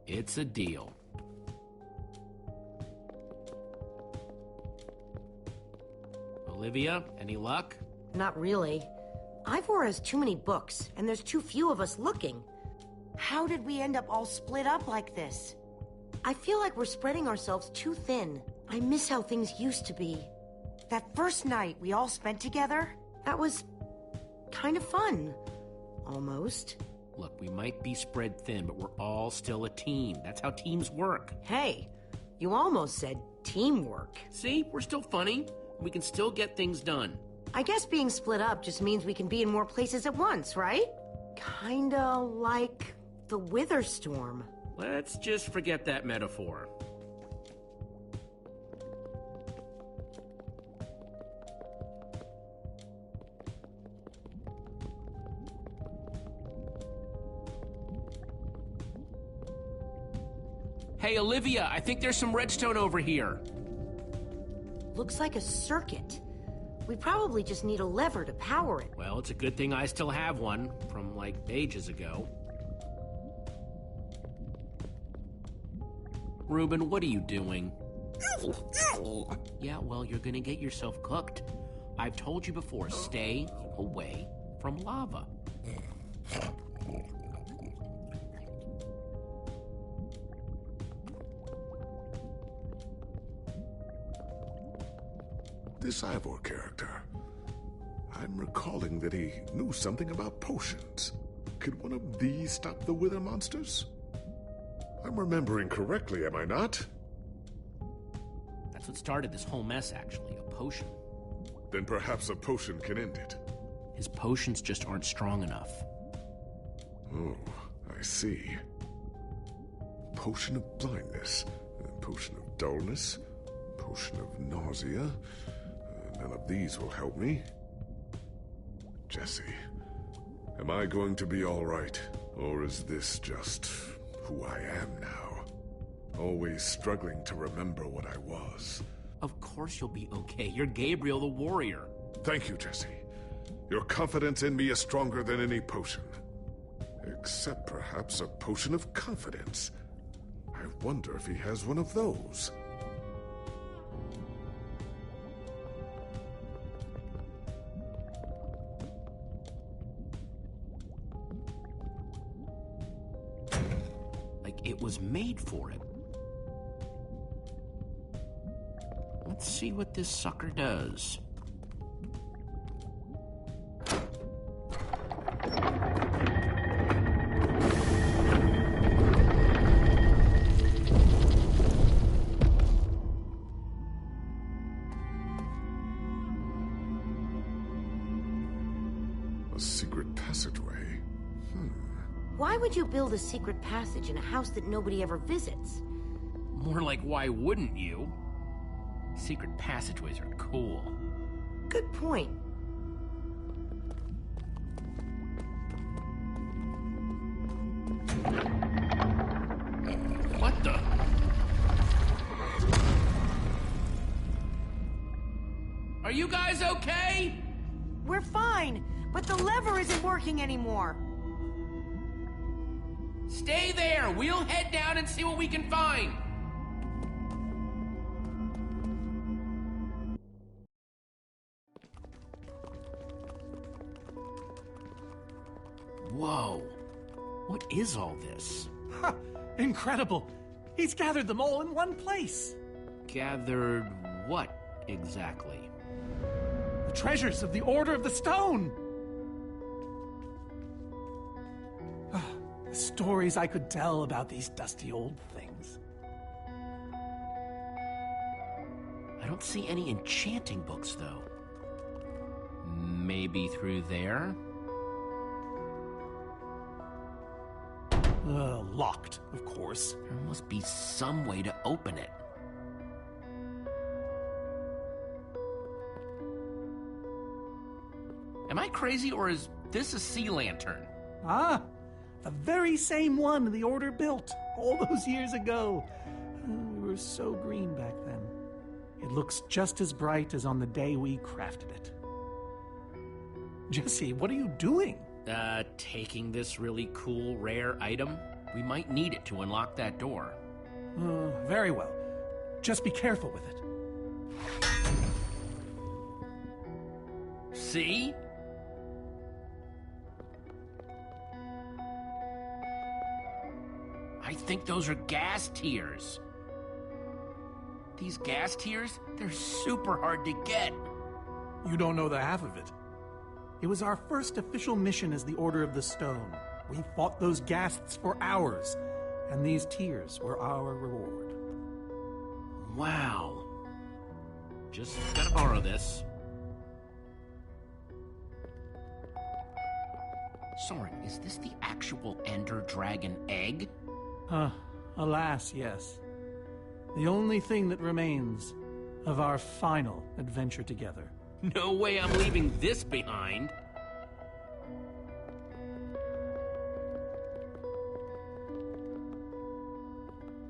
It's a deal. Olivia, any luck? Not really. Ivor has too many books, and there's too few of us looking. How did we end up all split up like this? I feel like we're spreading ourselves too thin. I miss how things used to be. That first night we all spent together, that was kind of fun. Almost. Look, we might be spread thin, but we're all still a team. That's how teams work. Hey, you almost said teamwork. See, we're still funny. We can still get things done. I guess being split up just means we can be in more places at once, right? Kinda like the Wither Storm. Let's just forget that metaphor. Hey, Olivia, I think there's some redstone over here. Looks like a circuit. We probably just need a lever to power it. Well, it's a good thing I still have one from, like, ages ago. Reuben, what are you doing? Yeah, well, you're gonna get yourself cooked. I've told you before, stay away from lava. This Ivor character. I'm recalling that he knew something about potions. Could one of these stop the Wither monsters? I'm remembering correctly, am I not? That's what started this whole mess, actually. A potion. Then perhaps a potion can end it. His potions just aren't strong enough. Oh, I see. Potion of blindness, potion of dullness, potion of nausea. None of these will help me. Jesse, am I going to be all right? Or is this just who I am now? Always struggling to remember what I was. Of course you'll be okay. You're Gabriel the warrior. Thank you, Jesse. Your confidence in me is stronger than any potion. Except perhaps a potion of confidence. I wonder if he has one of those. Like it was made for it. Let's see what this sucker does. Why would you build a secret passage in a house that nobody ever visits? More like, why wouldn't you? Secret passageways are cool. Good point. What the? Are you guys okay? We're fine, but the lever isn't working anymore. Stay there! We'll head down and see what we can find! Whoa. What is all this? Ha! Incredible! He's gathered them all in one place! Gathered what, exactly? The treasures of the Order of the Stone! Stories I could tell about these dusty old things. I don't see any enchanting books, though. Maybe through there? Locked, of course. There must be some way to open it. Am I crazy, or is this a sea lantern? Ah! The very same one the Order built all those years ago. We were so green back then. It looks just as bright as on the day we crafted it. Jesse, what are you doing? Taking this really cool, rare item. We might need it to unlock that door. Very well. Just be careful with it. See? I think those are gas tears. These gas tears, they're super hard to get. You don't know the half of it. It was our first official mission as the Order of the Stone. We fought those ghasts for hours, and these tears were our reward. Wow. Just gotta borrow this. Soren, is this the actual Ender Dragon egg? Alas, yes. The only thing that remains of our final adventure together. No way I'm leaving this behind.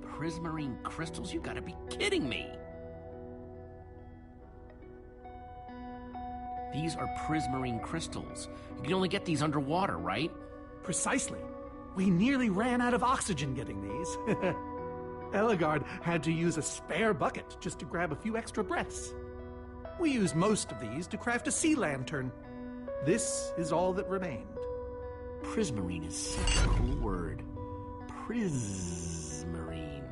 Prismarine crystals? You gotta be kidding me. These are prismarine crystals. You can only get these underwater, right? Precisely. We nearly ran out of oxygen getting these. Ellegaard had to use a spare bucket just to grab a few extra breaths. We used most of these to craft a sea lantern. This is all that remained. Prismarine is such a cool word. Prismarine.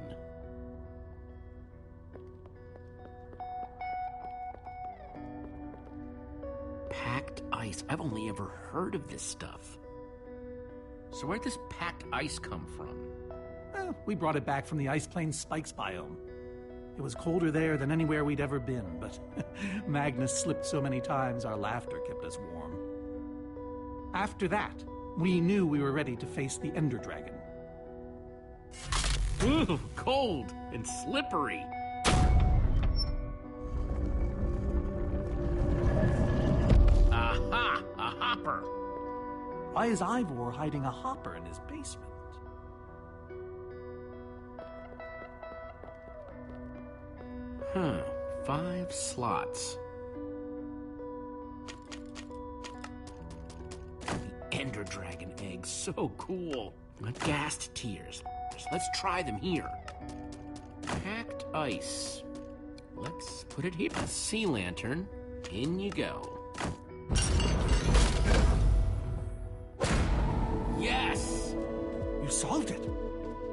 Packed ice. I've only ever heard of this stuff. So where'd this packed ice come from? We brought it back from the Ice Plains Spikes biome. It was colder there than anywhere we'd ever been, but Magnus slipped so many times our laughter kept us warm. After that, we knew we were ready to face the Ender Dragon. Ooh, cold and slippery. Aha! A hopper! Why is Ivor hiding a hopper in his basement? Huh. 5 slots. The Ender Dragon eggs, so cool. Aghast tears. Let's try them here. Packed ice. Let's put it here. A sea lantern. In you go. Yes! You solved it.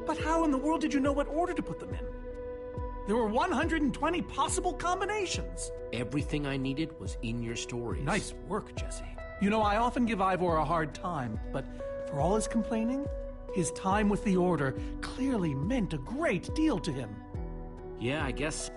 But how in the world did you know what order to put them in? There were 120 possible combinations. Everything I needed was in your stories. Nice work, Jesse. You know, I often give Ivor a hard time, but for all his complaining, his time with the Order clearly meant a great deal to him. Yeah, I guess.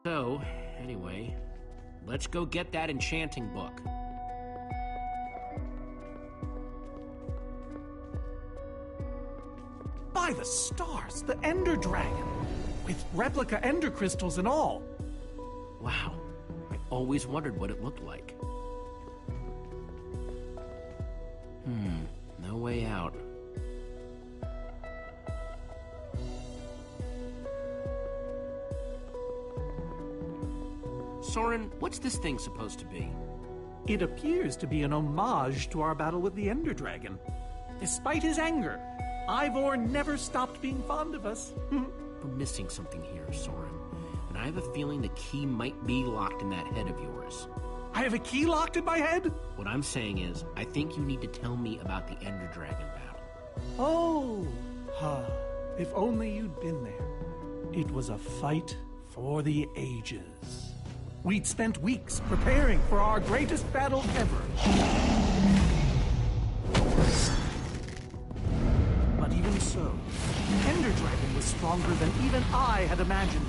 So, anyway, let's go get that enchanting book. By the stars, the Ender Dragon, with replica Ender crystals and all. Wow, I always wondered what it looked like. No way out. Soren, what's this thing supposed to be? It appears to be an homage to our battle with the Ender Dragon. Despite his anger, Ivor never stopped being fond of us. We're missing something here, Soren. And I have a feeling the key might be locked in that head of yours. I have a key locked in my head? What I'm saying is, I think you need to tell me about the Ender Dragon battle. Oh, if only you'd been there. It was a fight for the ages. We'd spent weeks preparing for our greatest battle ever. But even so, the Ender Dragon was stronger than even I had imagined.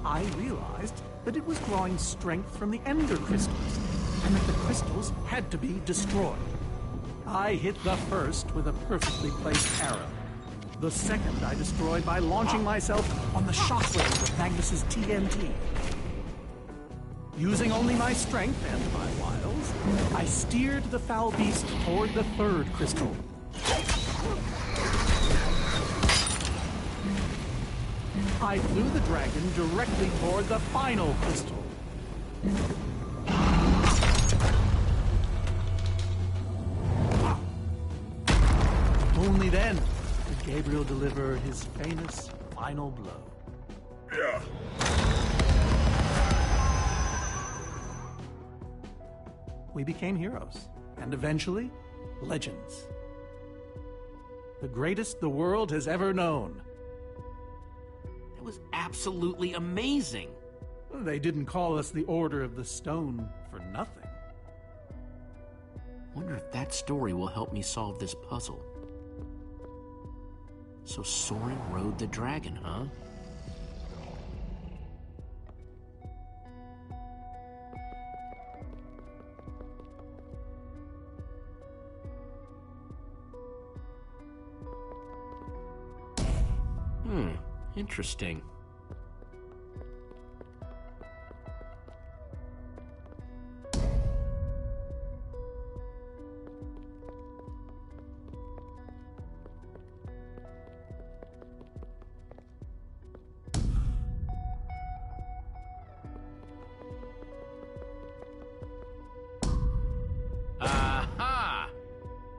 I realized that it was drawing strength from the Ender crystals, and that the crystals had to be destroyed. I hit the first with a perfectly placed arrow. The second I destroyed by launching myself on the shockwave of Magnus's TNT. Using only my strength and my wiles, I steered the foul beast toward the third crystal. I flew the dragon directly toward the final crystal. Only then did Gabriel deliver his famous final blow. Yeah. We became heroes, and eventually, legends. The greatest the world has ever known. That was absolutely amazing. They didn't call us the Order of the Stone for nothing. Wonder if that story will help me solve this puzzle. So Soren rode the dragon, huh? Interesting.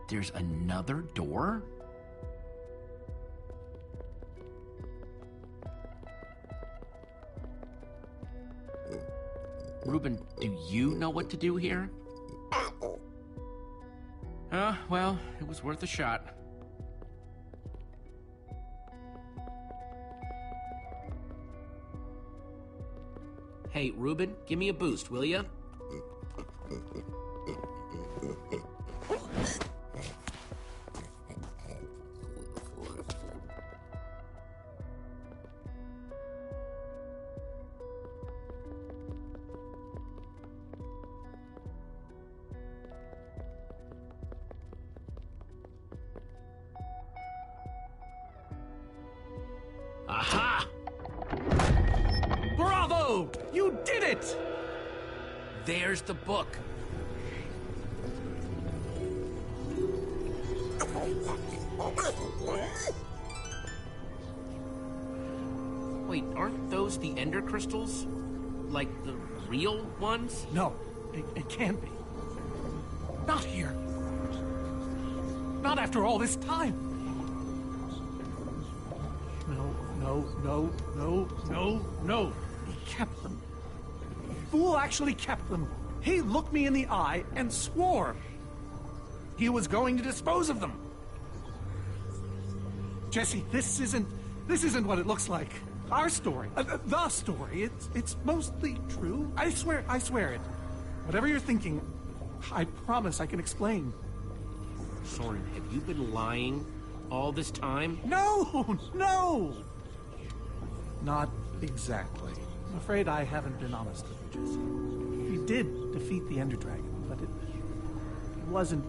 There's another door? Reuben, do you know what to do here? Well, it was worth a shot. Hey, Reuben, give me a boost, will ya? Aha! Bravo! You did it! There's the book. Wait, aren't those the Ender crystals? Like the real ones? No, it can't be. Not here. Not after all this time. No. He kept them. Fool actually kept them. He looked me in the eye and swore he was going to dispose of them. Jesse, this isn't what it looks like. Our story, the story, it's mostly true. I swear it. Whatever you're thinking, I promise I can explain. Soren, have you been lying all this time? No! Not exactly. I'm afraid I haven't been honest with you, Jesse. We did defeat the Ender Dragon, but it wasn't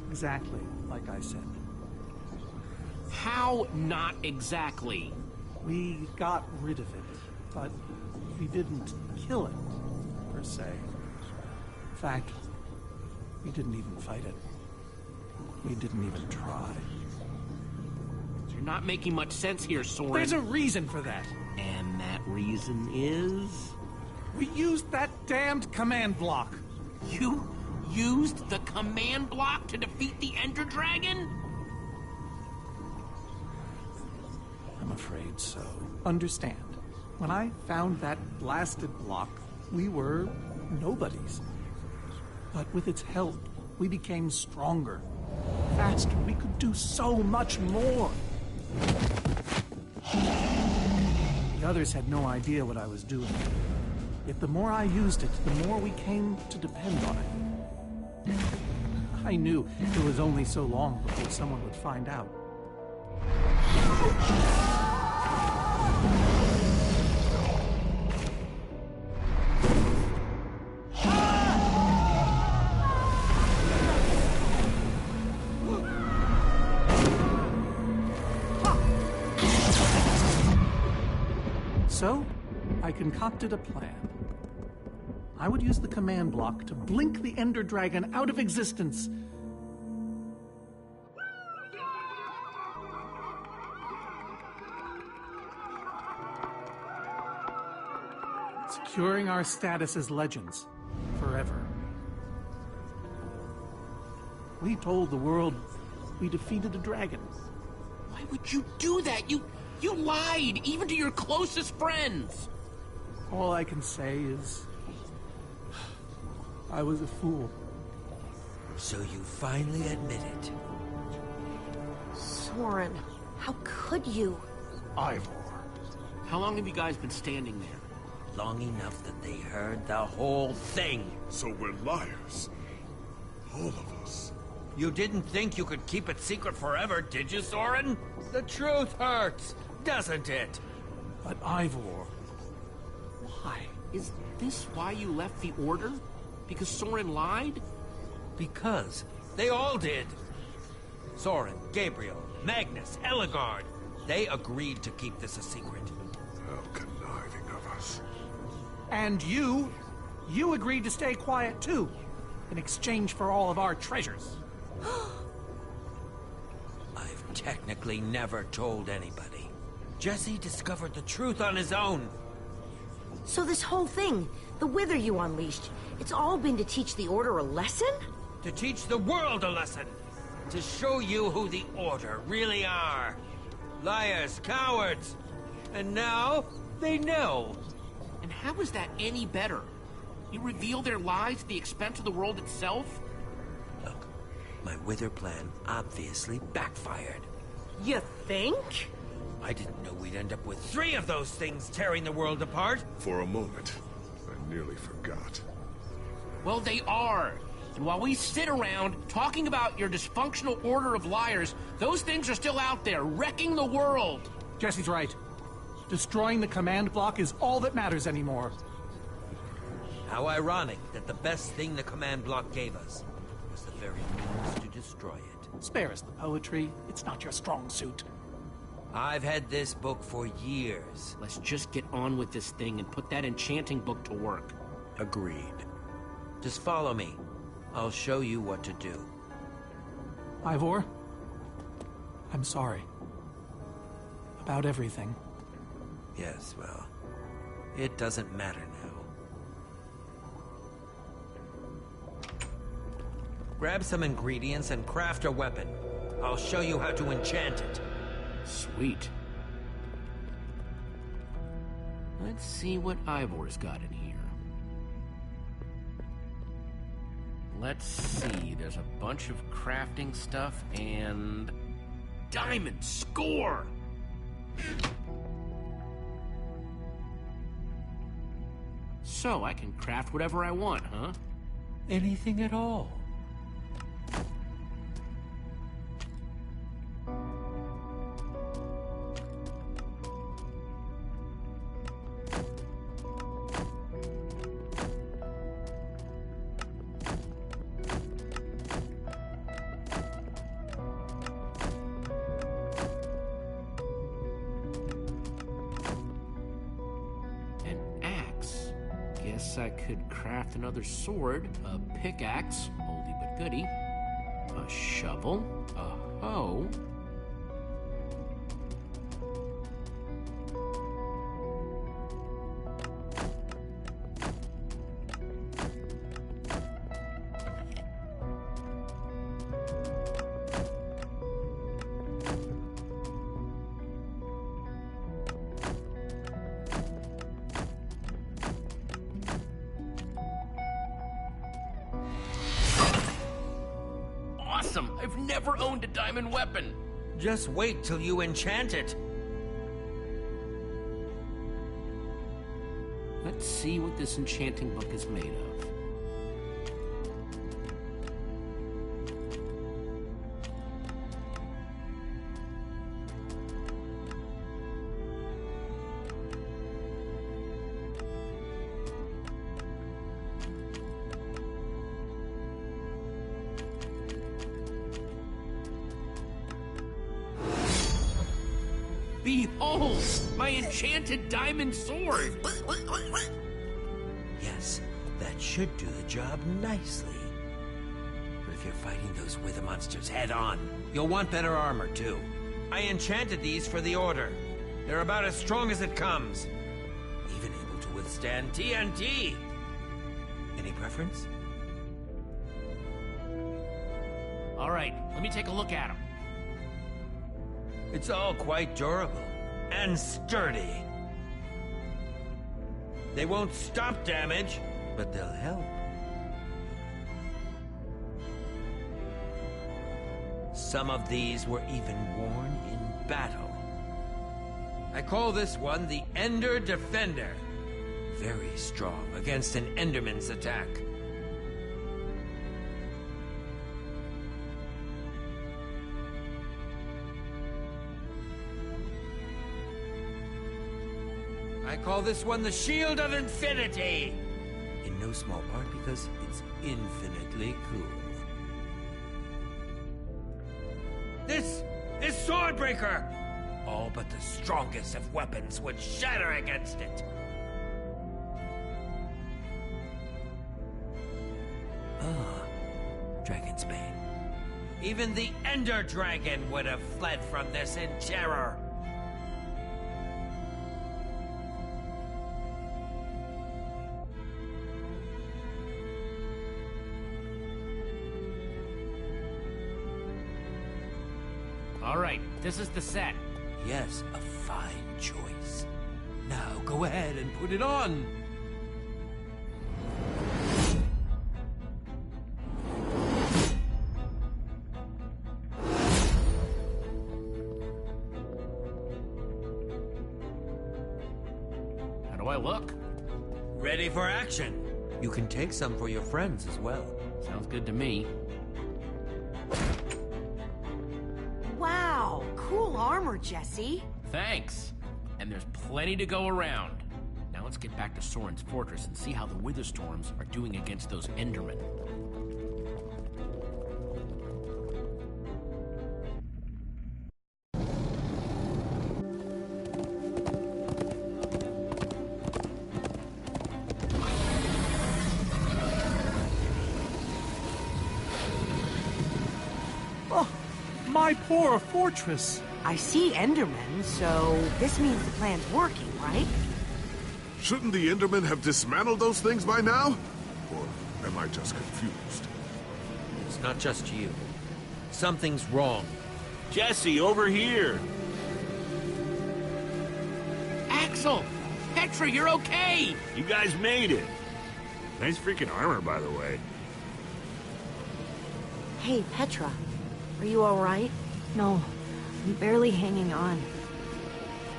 exactly like I said. How not exactly? We got rid of it, but we didn't kill it, per se. In fact, we didn't even fight it. We didn't even try. You're not making much sense here, Soren. There's a reason for that. And that reason is? We used that damned command block. You used the command block to defeat the Ender Dragon? I'm afraid so. Understand, when I found that blasted block, we were nobodies. But with its help, we became stronger, faster. We could do so much more. The others had no idea what I was doing. Yet the more I used it, the more we came to depend on it. I knew it was only so long before someone would find out. So, I concocted a plan. I would use the command block to blink the Ender Dragon out of existence. Securing our status as legends forever. We told the world we defeated a dragon. Why would you do that? You lied, even to your closest friends. All I can say is, I was a fool. So you finally admit it. Soren, how could you? Ivor. How long have you guys been standing there? Long enough that they heard the whole thing. So we're liars. All of us. You didn't think you could keep it secret forever, did you, Soren? The truth hurts, doesn't it? But Ivor, why? Is this why you left the Order? Because Soren lied? Because they all did. Soren, Gabriel, Magnus, Ellegaard. They agreed to keep this a secret. How conniving of us. And you agreed to stay quiet too, in exchange for all of our treasures. I've technically never told anybody. Jesse discovered the truth on his own. So this whole thing, the Wither you unleashed, it's all been to teach the Order a lesson? To teach the world a lesson. To show you who the Order really are. Liars, cowards. And now, they know. And how is that any better? You reveal their lies at the expense of the world itself? Look, my Wither plan obviously backfired. You think? I didn't know we'd end up with 3 of those things tearing the world apart. For a moment, I nearly forgot. Well, they are. And while we sit around talking about your dysfunctional order of liars, those things are still out there, wrecking the world. Jesse's right. Destroying the command block is all that matters anymore. How ironic that the best thing the command block gave us was the very means to destroy it. Spare us the poetry. It's not your strong suit. I've had this book for years. Let's just get on with this thing and put that enchanting book to work. Agreed. Just follow me. I'll show you what to do. Ivor, I'm sorry. About everything. Yes, well, it doesn't matter now. Grab some ingredients and craft a weapon. I'll show you how to enchant it. Sweet. Let's see what Ivor's got in here. Let's see, there's a bunch of crafting stuff and... Diamond score! So I can craft whatever I want, huh? Anything at all. I could craft another sword, a pickaxe, oldie but goodie, a shovel, a hoe, I've never owned a diamond weapon. Just wait till you enchant it. Let's see what this enchanting book is made of. Behold, my enchanted diamond sword! Yes, that should do the job nicely. But if you're fighting those wither monsters head-on, you'll want better armor, too. I enchanted these for the Order. They're about as strong as it comes. Even able to withstand TNT. Any preference? All right, let me take a look at them. It's all quite durable and sturdy. They won't stop damage, but they'll help. Some of these were even worn in battle. I call this one the Ender Defender. Very strong against an Enderman's attack. I call this one the Shield of Infinity! In no small part because it's infinitely cool. This Swordbreaker! All but the strongest of weapons would shatter against it. Ah, Dragon's Bane. Even the Ender Dragon would have fled from this in terror. All right, this is the set. Yes, a fine choice. Now go ahead and put it on. How do I look? Ready for action. You can take some for your friends as well. Sounds good to me. Wow, cool armor, Jesse. Thanks. And there's plenty to go around. Now let's get back to Soren's fortress and see how the Witherstorms are doing against those Endermen. Oh, my poor fortress. I see Endermen, so this means the plan's working, right? Shouldn't the Endermen have dismantled those things by now? Or am I just confused? It's not just you. Something's wrong. Jesse, over here! Axel! Petra, you're okay! You guys made it! Nice freaking armor, by the way. Hey, Petra. Are you alright? No, I'm barely hanging on.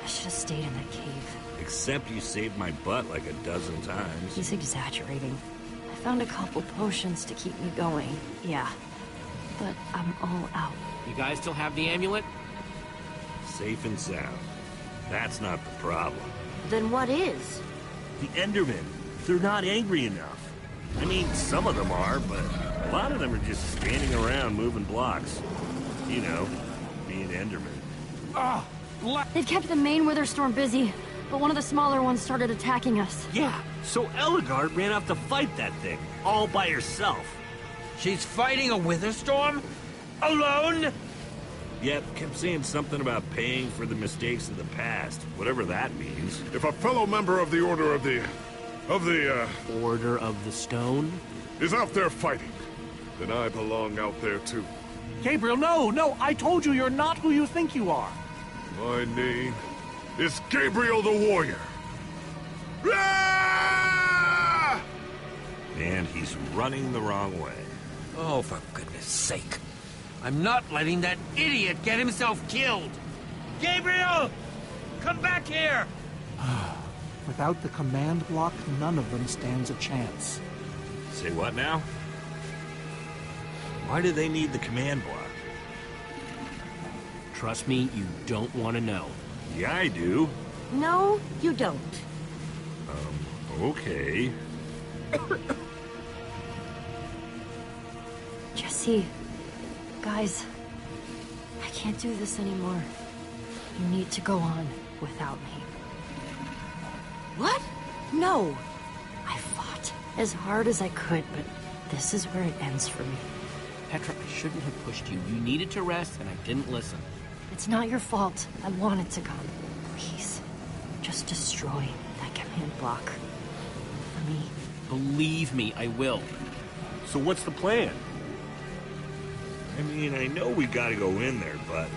I should have stayed in that cave. Except you saved my butt like a dozen times. He's exaggerating. I found a couple potions to keep me going, yeah. But I'm all out. You guys still have the amulet? Safe and sound. That's not the problem. Then what is? The Endermen. They're not angry enough. I mean, some of them are, but a lot of them are just standing around moving blocks. You know, being Endermen. They've kept the main Witherstorm busy, but one of the smaller ones started attacking us. Yeah, so Eligard ran out to fight that thing, all by herself. She's fighting a Witherstorm? Alone? Yep, kept saying something about paying for the mistakes of the past, whatever that means. If a fellow member of the Order of the Order of the Stone? is out there fighting, then I belong out there too. Gabriel, no, I told you you're not who you think you are. My name is Gabriel the Warrior. Ah! And he's running the wrong way. Oh, for goodness sake. I'm not letting that idiot get himself killed. Gabriel! Come back here! Without the command block, none of them stands a chance. Say what now? Why do they need the command block? Trust me, you don't want to know. Yeah, I do. No, you don't. Okay. Jesse, guys, I can't do this anymore. You need to go on without me. What? No. I fought as hard as I could, but this is where it ends for me. Petra, I shouldn't have pushed you. You needed to rest, and I didn't listen. It's not your fault. I wanted to come. Please, just destroy that command block. For me. Believe me, I will. So what's the plan? I mean, I know we gotta go in there, but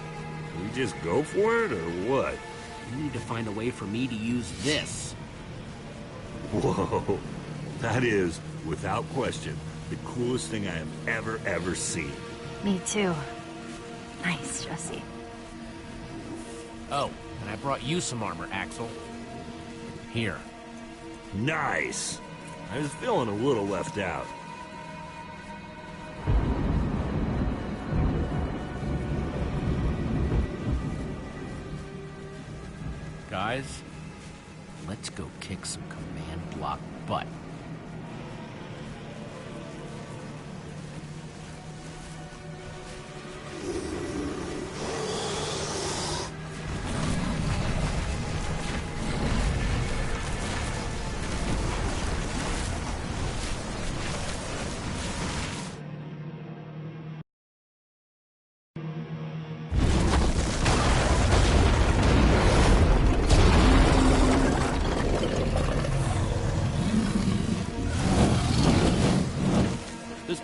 we just go for it, or what? You need to find a way for me to use this. Whoa. That is, without question, the coolest thing I have ever seen. Me too. Nice, Jesse. Oh, and I brought you some armor, Axel. Here. Nice! I was feeling a little left out. Guys, let's go kick some command block butt.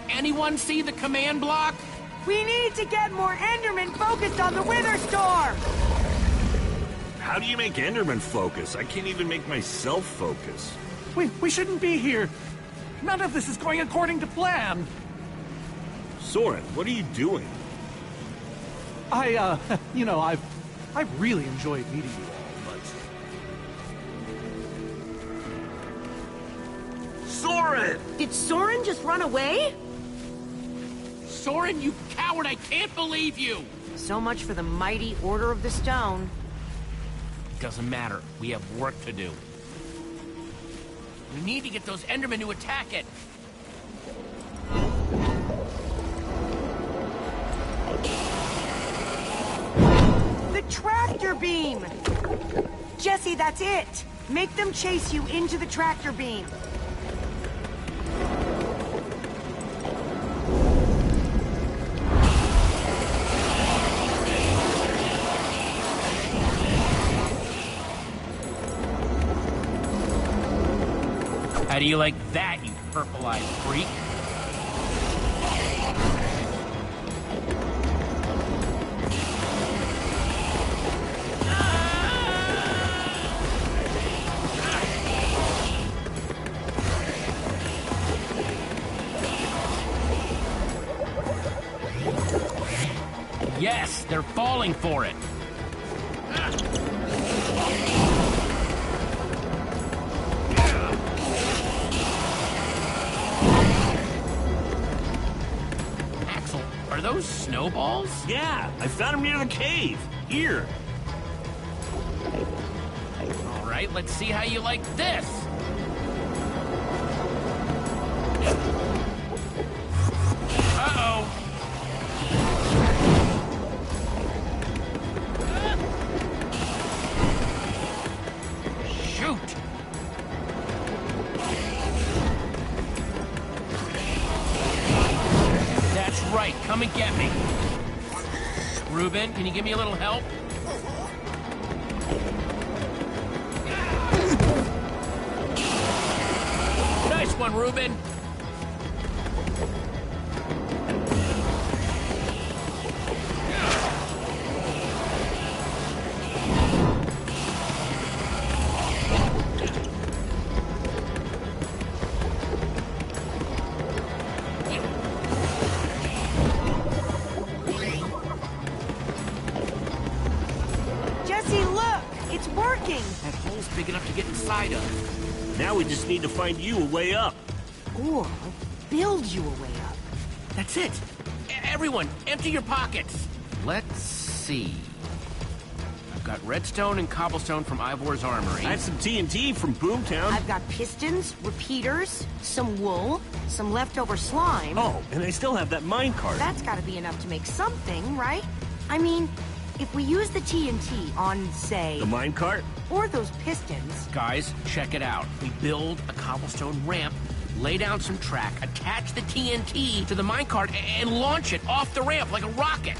Anyone see the command block? We need to get more Endermen focused on the Wither Storm! How do you make Enderman focus? I can't even make myself focus. We shouldn't be here. None of this is going according to plan. Soren, what are you doing? You know, I've really enjoyed meeting you all, but... Soren! Did Soren just run away? Soren, you coward! I can't believe you! So much for the mighty Order of the Stone. Doesn't matter. We have work to do. We need to get those Endermen to attack it. The tractor beam! Jesse, that's it! Make them chase you into the tractor beam. How do you like that, you purple-eyed freak? Yes, they're falling for it. Axel, are those snowballs? Yeah, I found them near the cave. Here. All right, let's see how you like this. Uh-oh. Shoot! That's right, come and get me. Reuben, can you give me a little help? Nice one, Reuben. Jesse, look! It's working! That hole's big enough to get inside of. Now we just need to find you a way up. Or build you a way up. That's it. Everyone, empty your pockets. Let's see. I've got redstone and cobblestone from Ivor's armory. I have some TNT from Boomtown. I've got pistons, repeaters, some wool, some leftover slime. Oh, and I still have that minecart. That's gotta be enough to make something, right? I mean, if we use the TNT on, say... The minecart? Or those pistons... Guys, check it out. We build a cobblestone ramp, lay down some track, attach the TNT to the minecart, and launch it off the ramp like a rocket.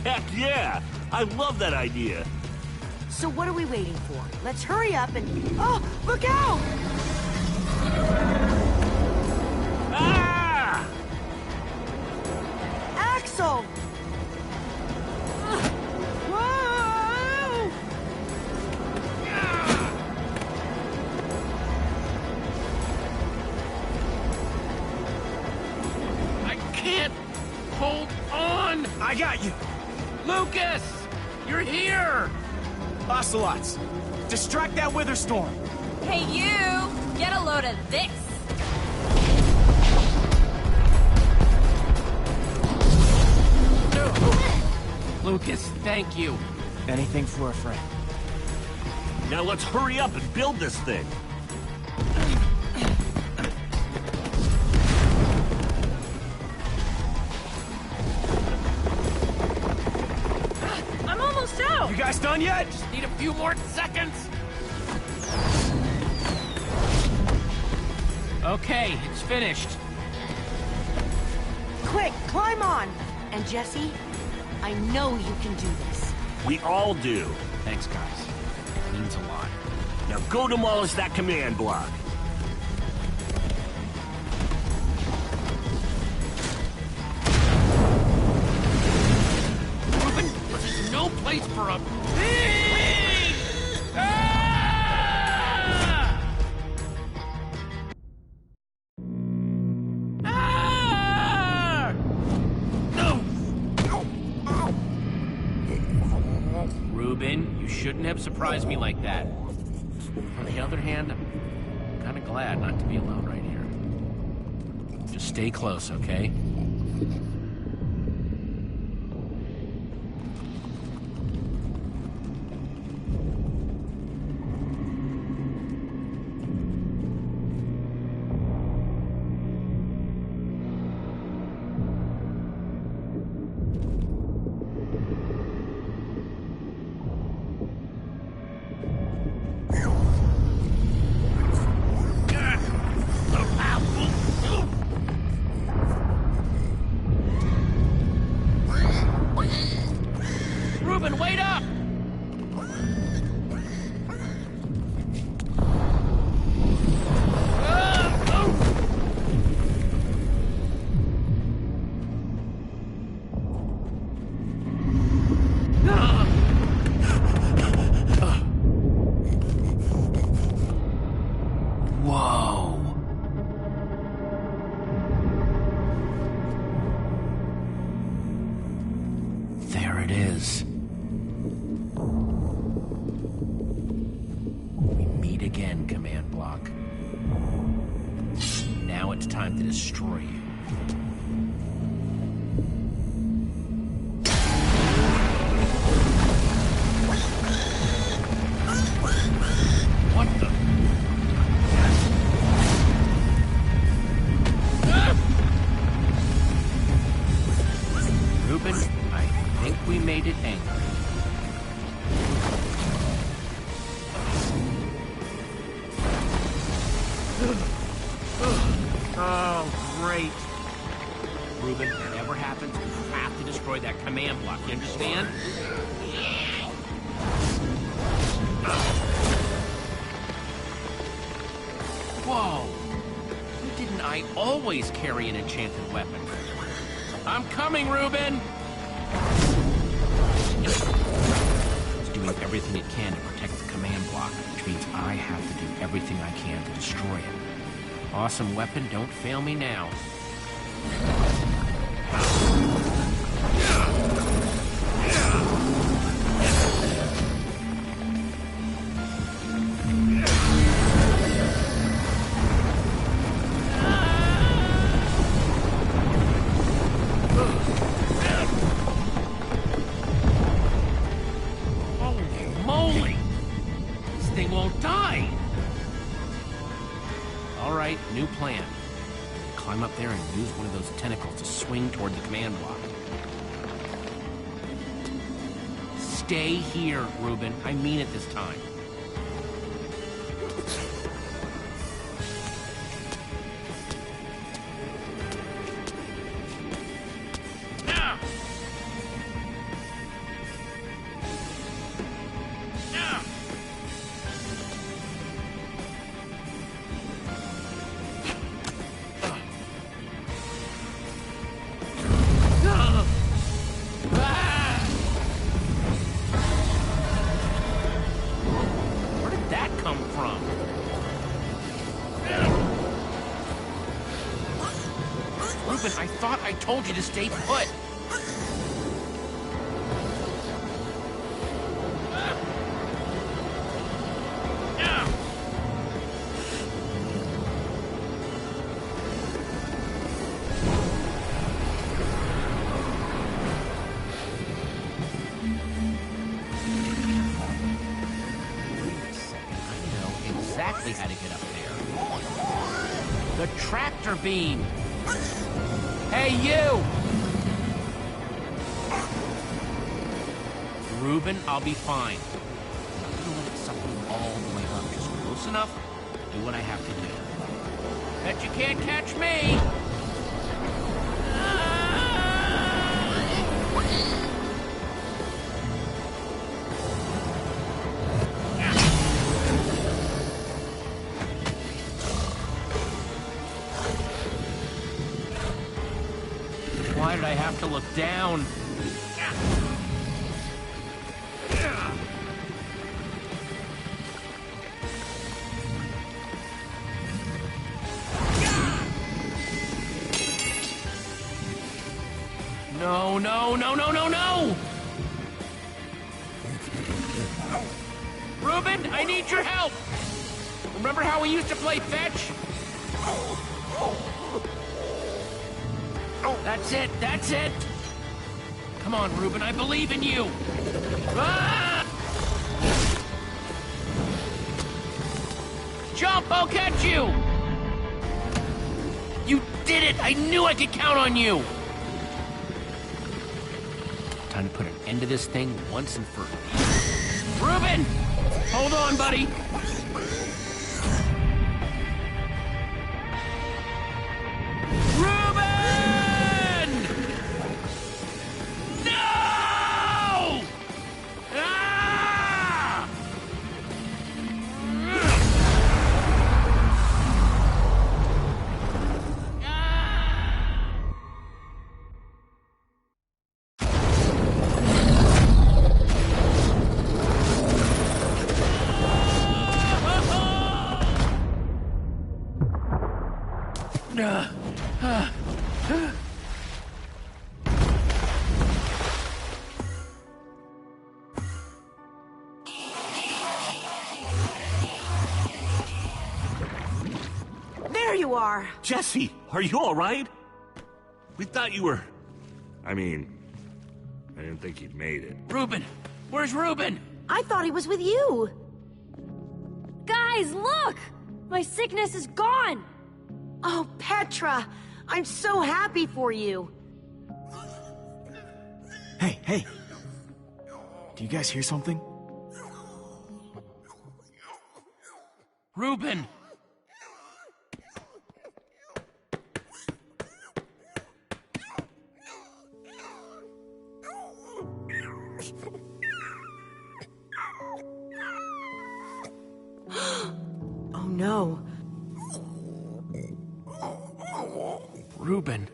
Heck yeah! I love that idea. So what are we waiting for? Let's hurry up and... Oh, look out! Ah! Axel! Whoa! I can't hold on. I got you! Lucas, you're here. Ocelots, distract that Wither Storm! Hey, you! Get a load of this! Lucas, thank you. Anything for a friend. Now let's hurry up and build this thing. I'm almost out! You guys done yet? Just need a few more seconds. Okay, it's finished. Quick, climb on! And Jesse, I know you can do this. We all do. Thanks, guys. It means a lot. Now go demolish that command block. no place for a pig! Reuben, you shouldn't have surprised me like that. On the other hand, I'm kind of glad not to be alone right here. Just stay close, okay? Reuben, wait up! Whoa. There it is. We meet again, Command Block. Now it's time to destroy you. What the? Reuben, I think we made it angry. Oh, great. Reuben, whatever happens, we have to destroy that command block. You understand? Whoa! Didn't I always carry an enchanted weapon? I'm coming, Reuben! It's doing everything it can to protect the command block, which means I have to do everything I can to destroy it. Awesome weapon, don't fail me now. Holy moly! This thing won't die! All right, new plan. Climb up there and use one of those tentacles to swing toward the command block. Stay here, Reuben. I mean it this time. Where did that come from? Reuben, I thought I told you to stay put. Exactly how to get up there. The tractor beam! Hey, you! Reuben, I'll be fine. I'm not gonna let it suck me all the way up. Just close enough, do what I have to do. Bet you can't catch me! Why did I have to look down? No, no, no, no, no, no! Reuben, I need your help! Remember how we used to play fetch? That's it, that's it! Come on, Reuben, I believe in you! Ah! Jump, I'll catch you! You did it! I knew I could count on you! Time to put an end to this thing once and for all. Reuben! Hold on, buddy! Reuben! No! Ah! There you are! Jesse, are you all right? We thought you were... I mean, I didn't think you'd made it. Reuben! Where's Reuben? I thought he was with you! Guys, look! My sickness is gone! Oh, Petra! I'm so happy for you! Hey, hey! Do you guys hear something? Reuben! Oh no. Reuben.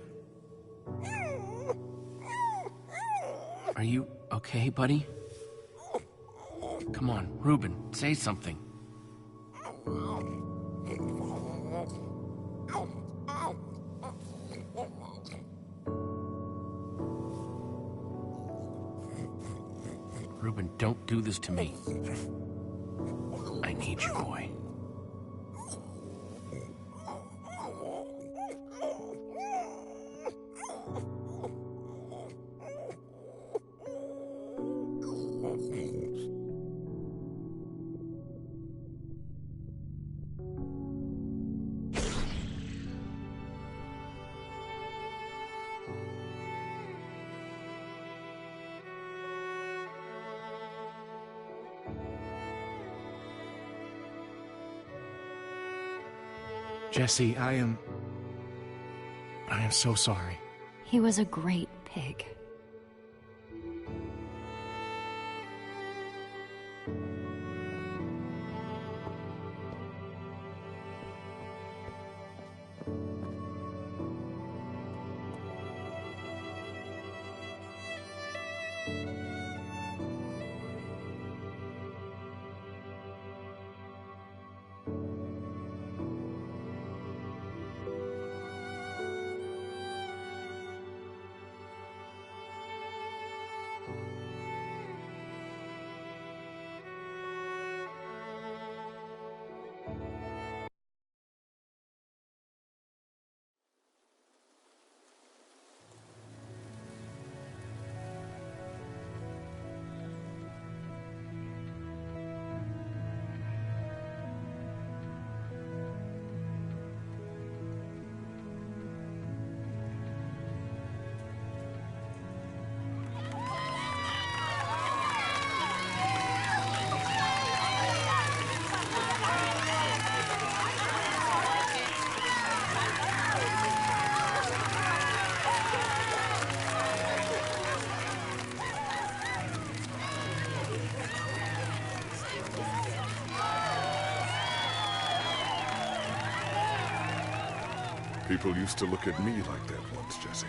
Are you okay, buddy? Come on, Reuben, say something. Reuben, don't do this to me. I need you, boy. Jesse, I am so sorry. He was a great pig. People used to look at me like that once, Jesse.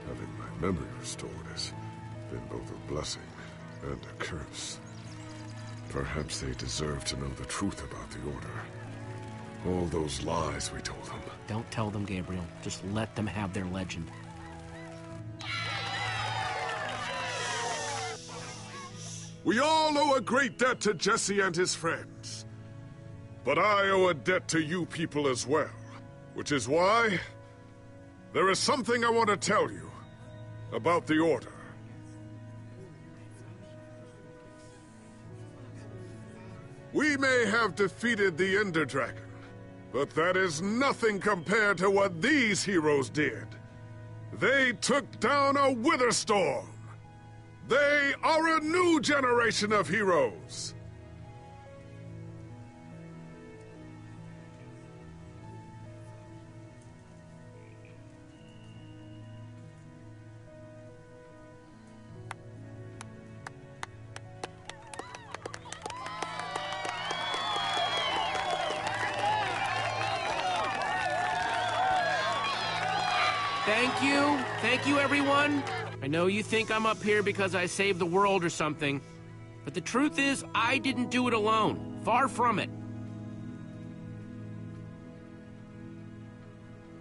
Having my memory restored has been both a blessing and a curse. Perhaps they deserve to know the truth about the Order. All those lies we told them. Don't tell them, Gabriel. Just let them have their legend. We all owe a great debt to Jesse and his friends. But I owe a debt to you people as well. Which is why there is something I want to tell you about the Order. We may have defeated the Ender Dragon, but that is nothing compared to what these heroes did. They took down a Witherstorm. They are a new generation of heroes. Thank you, everyone. I know you think I'm up here because I saved the world or something, but the truth is, I didn't do it alone. Far from it.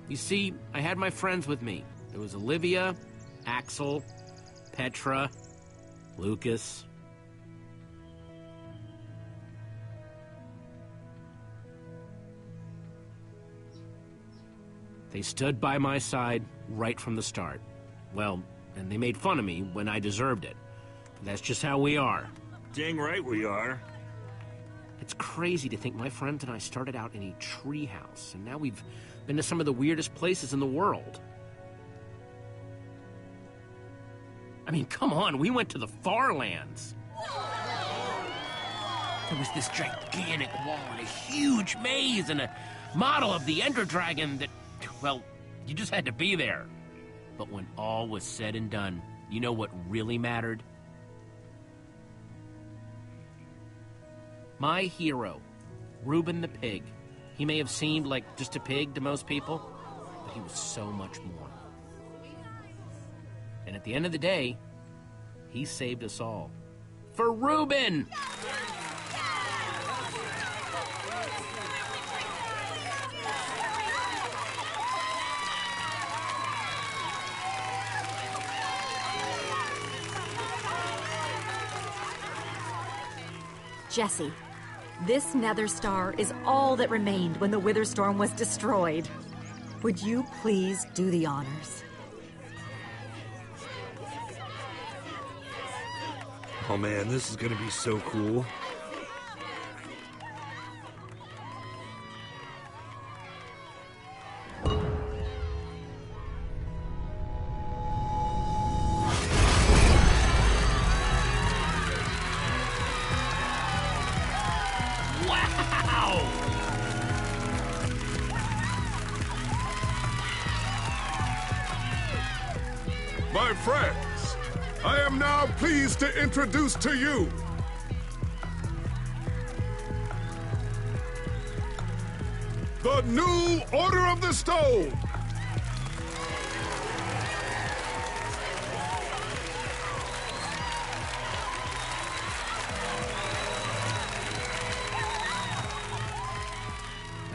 You see, I had my friends with me. There was Olivia, Axel, Petra, Lucas. They stood by my side right from the start. Well, and they made fun of me when I deserved it. That's just how we are. Dang right we are. It's crazy to think my friends and I started out in a treehouse, and now we've been to some of the weirdest places in the world. I mean, come on, we went to the Farlands. There was this gigantic wall and a huge maze and a model of the Ender Dragon that, well, you just had to be there. But when all was said and done, you know what really mattered? My hero, Reuben the Pig. He may have seemed like just a pig to most people, but he was so much more. And at the end of the day, he saved us all. For Reuben! Jesse, this Nether Star is all that remained when the Witherstorm was destroyed. Would you please do the honors? Oh man, this is gonna be so cool. My friends, I am now pleased to introduce to you the new Order of the Stone.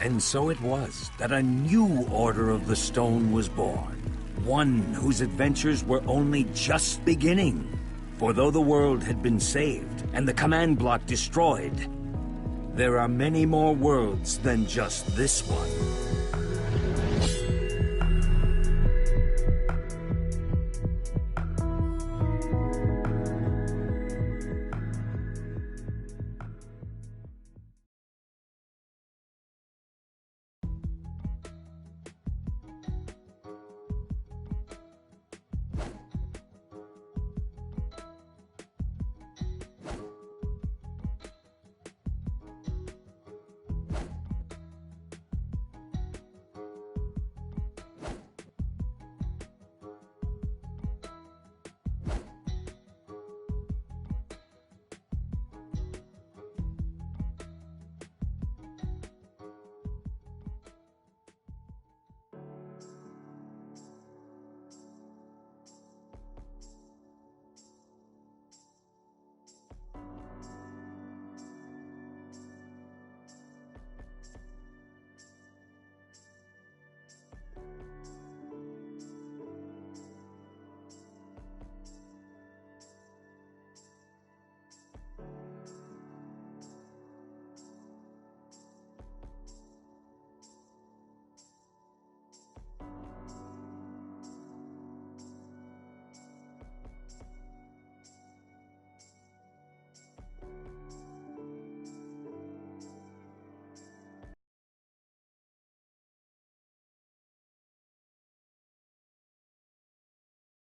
And so it was that a new Order of the Stone was born. One whose adventures were only just beginning. For though the world had been saved and the command block destroyed, there are many more worlds than just this one.